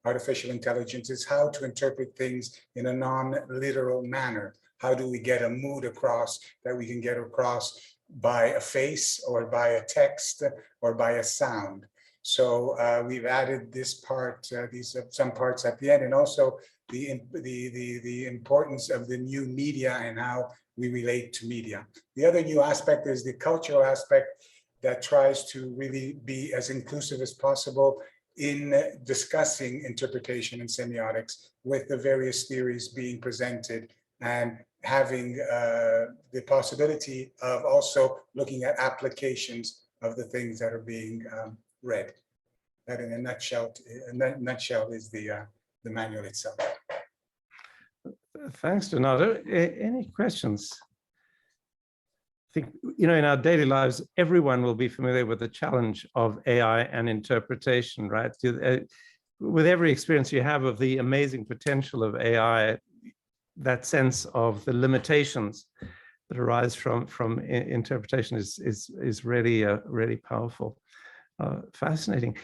Speaker 15: artificial intelligence is how to interpret things in a non-literal manner. How do we get a mood across that we can get across by a face or by a text or by a sound? So we've added this part, some parts at the end, and also the importance of the new media and how we relate to media. The other new aspect is the cultural aspect that tries to really be as inclusive as possible in discussing interpretation and semiotics with the various theories being presented, and having the possibility of also looking at applications of the things that are being read. That in a nutshell is the manual itself.
Speaker 1: Thanks, Donato. Any questions? I think, in our daily lives, everyone will be familiar with the challenge of AI and interpretation, right? With every experience you have of the amazing potential of AI, that sense of the limitations that arise from interpretation is really, really powerful. Fascinating.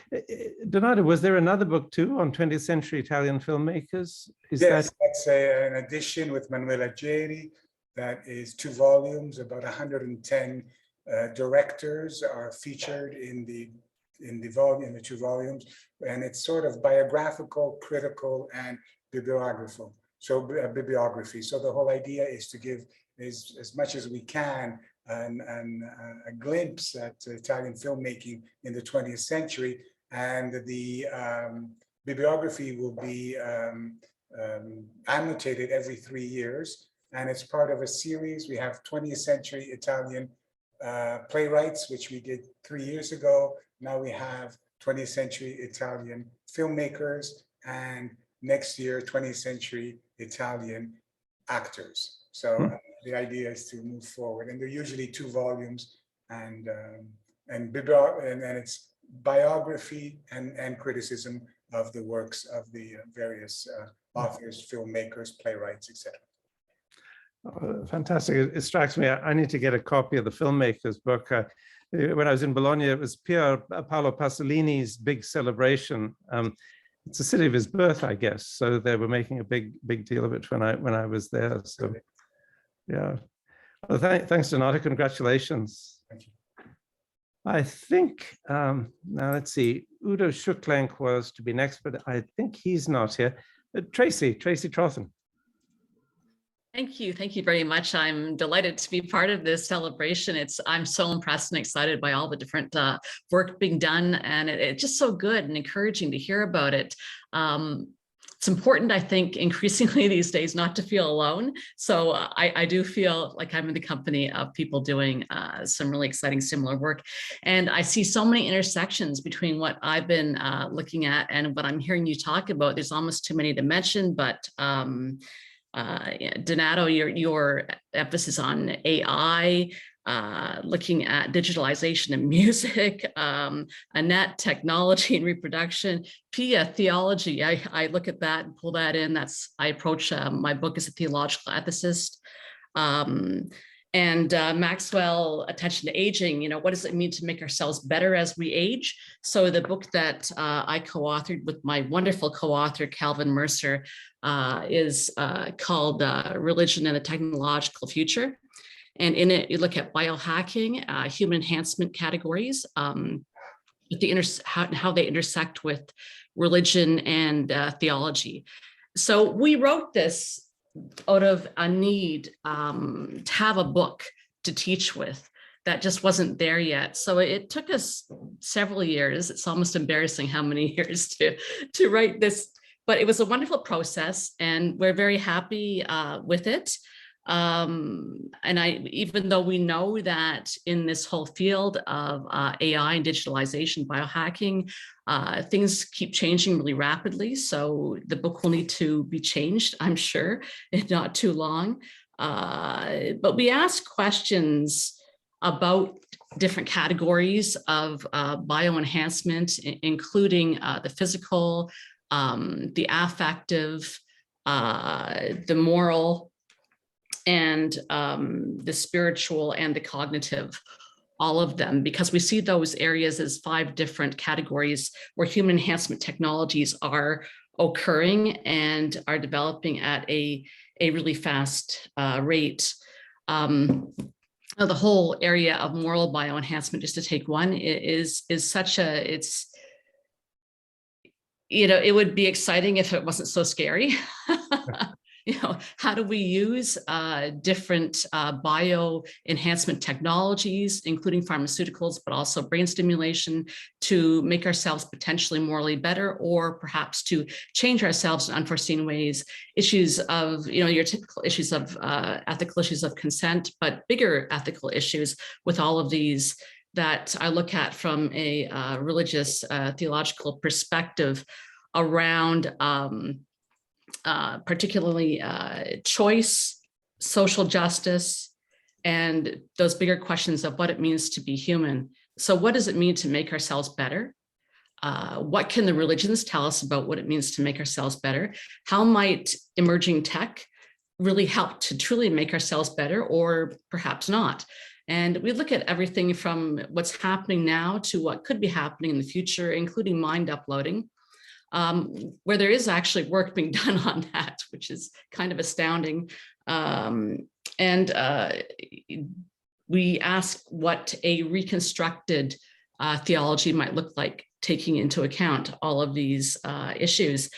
Speaker 1: Donato, was there another book too on 20th century Italian filmmakers?
Speaker 15: Yes, that's an edition with Manuela Geri. That is 2 volumes, about 110 directors are featured in the 2 volumes, and it's sort of biographical, critical, and bibliography. So the whole idea is to give as much as we can a glimpse at Italian filmmaking in the 20th century, and the bibliography will be annotated every 3 years, and it's part of a series. We have 20th century Italian playwrights, which we did 3 years ago. Now we have 20th century Italian filmmakers, and next year 20th century Italian actors. So the idea is to move forward, and they're usually 2 volumes, and it's biography and criticism of the works of the various authors, filmmakers, playwrights, etc.
Speaker 1: Fantastic. It strikes me, I need to get a copy of the filmmaker's book. When I was in Bologna, it was Pier Paolo Pasolini's big celebration. It's the city of his birth, I guess. So they were making a big deal of it when I was there. So yeah. Well, thanks, Donata. Congratulations.
Speaker 15: Thank you.
Speaker 1: I think, now let's see, Udo Schucklenk was to be next, but I think he's not here. Tracy Trothan.
Speaker 16: Thank you very much. I'm delighted to be part of this celebration. I'm so impressed and excited by all the different work being done, and it's just so good and encouraging to hear about it. It's important, I think, increasingly these days not to feel alone. So I do feel like I'm in the company of people doing some really exciting similar work. And I see so many intersections between what I've been looking at and what I'm hearing you talk about. There's almost too many to mention, but Donato, your emphasis on AI, looking at digitalization in music, Annette, technology and reproduction, Pia, theology. I look at that and pull that in. I approach my book as a theological ethicist. And Maxwell, attention to aging, what does it mean to make ourselves better as we age? So the book that I co-authored with my wonderful co-author, Calvin Mercer, is called Religion and the Technological Future. And in it, you look at biohacking, human enhancement categories, how they intersect with religion and theology. So we wrote this out of a need to have a book to teach with that just wasn't there yet. So it took us several years. It's almost embarrassing how many years to write this, but it was a wonderful process and we're very happy with it. And even though we know that in this whole field of AI and digitalization, biohacking, things keep changing really rapidly. So the book will need to be changed, I'm sure, in not too long. But we ask questions about different categories of bioenhancement, including the physical, the affective, the moral, and the spiritual and the cognitive, all of them, because we see those areas as 5 different categories where human enhancement technologies are occurring and are developing at a really fast rate. The whole area of moral bioenhancement, just to take one, is such a, it would be exciting if it wasn't so scary. How do we use different bio enhancement technologies, including pharmaceuticals, but also brain stimulation, to make ourselves potentially morally better, or perhaps to change ourselves in unforeseen ways? Issues of, your typical issues of ethical issues of consent, but bigger ethical issues with all of these that I look at from a religious theological perspective around particularly choice, social justice, and those bigger questions of what it means to be human. So what does it mean to make ourselves better? What can the religions tell us about what it means to make ourselves better? How might emerging tech really help to truly make ourselves better, or perhaps not? And we look at everything from what's happening now to what could be happening in the future, including mind uploading. Where there is actually work being done on that, which is kind of astounding. We ask what a reconstructed theology might look like, taking into account all of these issues.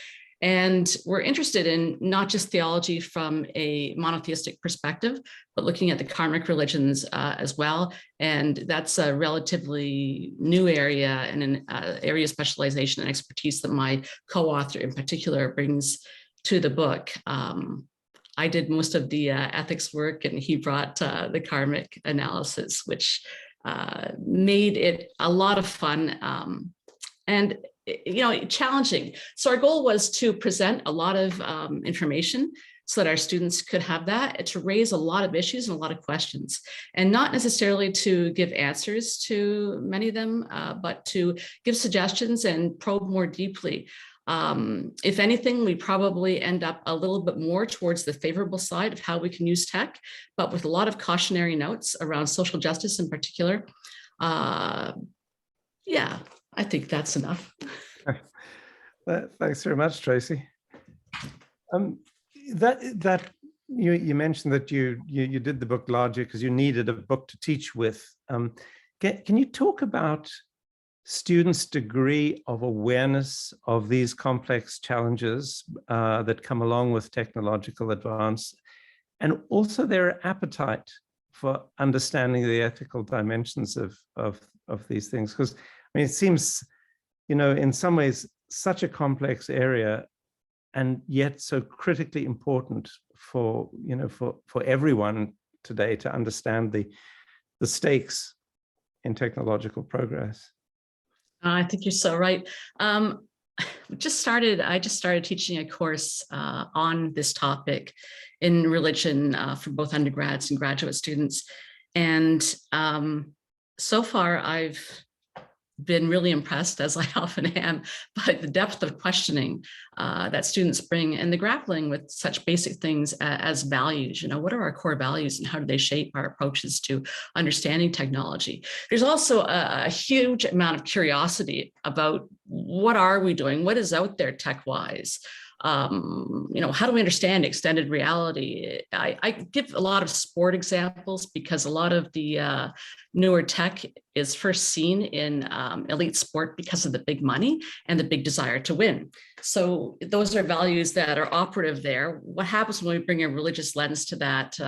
Speaker 16: And we're interested in not just theology from a monotheistic perspective, but looking at the karmic religions as well. And that's a relatively new area and an area of specialization and expertise that my co-author in particular brings to the book. I did most of the ethics work, and he brought the karmic analysis, which made it a lot of fun. And challenging. So our goal was to present a lot of information so that our students could have that, to raise a lot of issues and a lot of questions, and not necessarily to give answers to many of them, but to give suggestions and probe more deeply. If anything, we probably end up a little bit more towards the favorable side of how we can use tech, but with a lot of cautionary notes around social justice in particular. Yeah, I think that's enough.
Speaker 1: Thanks very much, Tracy. You mentioned that you did the book largely because you needed a book to teach with. Can you talk about students' degree of awareness of these complex challenges that come along with technological advance, and also their appetite for understanding the ethical dimensions of these things? Because I mean, it seems, in some ways, such a complex area, and yet so critically important for everyone today to understand the stakes in technological progress.
Speaker 16: I think you're so right. I just started teaching a course on this topic in religion for both undergrads and graduate students. And so far I've been really impressed, as I often am, by the depth of questioning that students bring, and the grappling with such basic things as values. What are our core values and how do they shape our approaches to understanding technology? There's also a huge amount of curiosity about what are we doing? What is out there tech-wise? How do we understand extended reality? I give a lot of sport examples because a lot of the newer tech is first seen in elite sport because of the big money and the big desire to win. So those are values that are operative there. What happens when we bring a religious lens to that,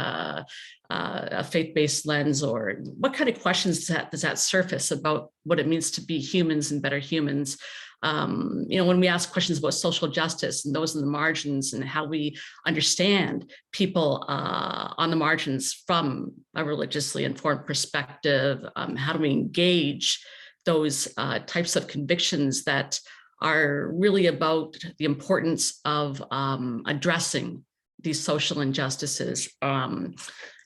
Speaker 16: a faith-based lens, or what kind of questions does that surface about what it means to be humans and better humans? When we ask questions about social justice and those in the margins and how we understand people on the margins from a religiously informed perspective, how do we engage those types of convictions that are really about the importance of addressing these social injustices,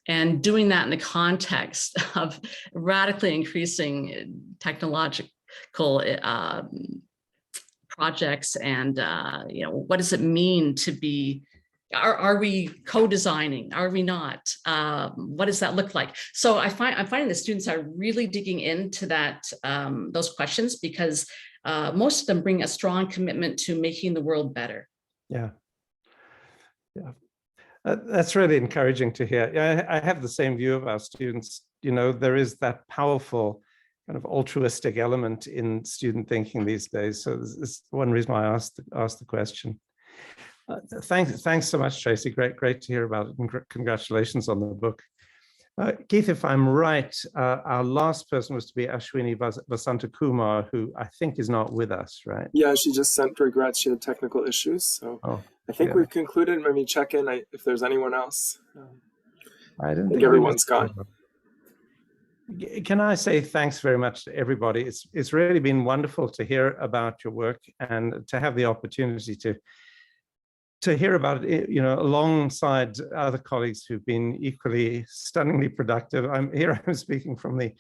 Speaker 16: and doing that in the context of radically increasing technological projects, and what does it mean to be, are we co-designing, are we not, what does that look like? So I'm finding the students are really digging into that, those questions, because most of them bring a strong commitment to making the world better.
Speaker 1: Yeah, that's really encouraging to hear. I have the same view of our students. There is that powerful kind of altruistic element in student thinking these days. So this is one reason why I asked the question. Thanks so much, Tracy. Great to hear about it. Congratulations on the book. Keith, if I'm right, our last person was to be Ashwini Vasantakumar, who I think is not with us, right?
Speaker 6: Yeah, she just sent regrets. She had technical issues. So I think we've concluded. Let me check in if there's anyone else.
Speaker 1: I think
Speaker 6: everyone's gone.
Speaker 1: Can I say thanks very much to everybody? It's really been wonderful to hear about your work and to have the opportunity to hear about it, alongside other colleagues who've been equally stunningly productive. I'm speaking from the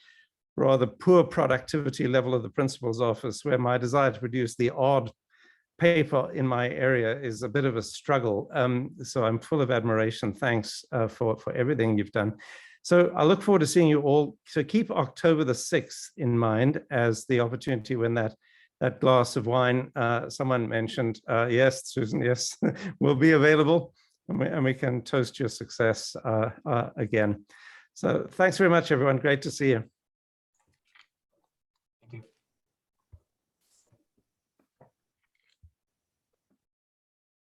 Speaker 1: rather poor productivity level of the principal's office, where my desire to produce the odd paper in my area is a bit of a struggle. So I'm full of admiration. Thanks for everything you've done. So I look forward to seeing you all. So keep October the 6th in mind as the opportunity when that glass of wine someone mentioned, yes, Susan, yes, will be available, and we can toast your success again. So thanks very much, everyone. Great to see you.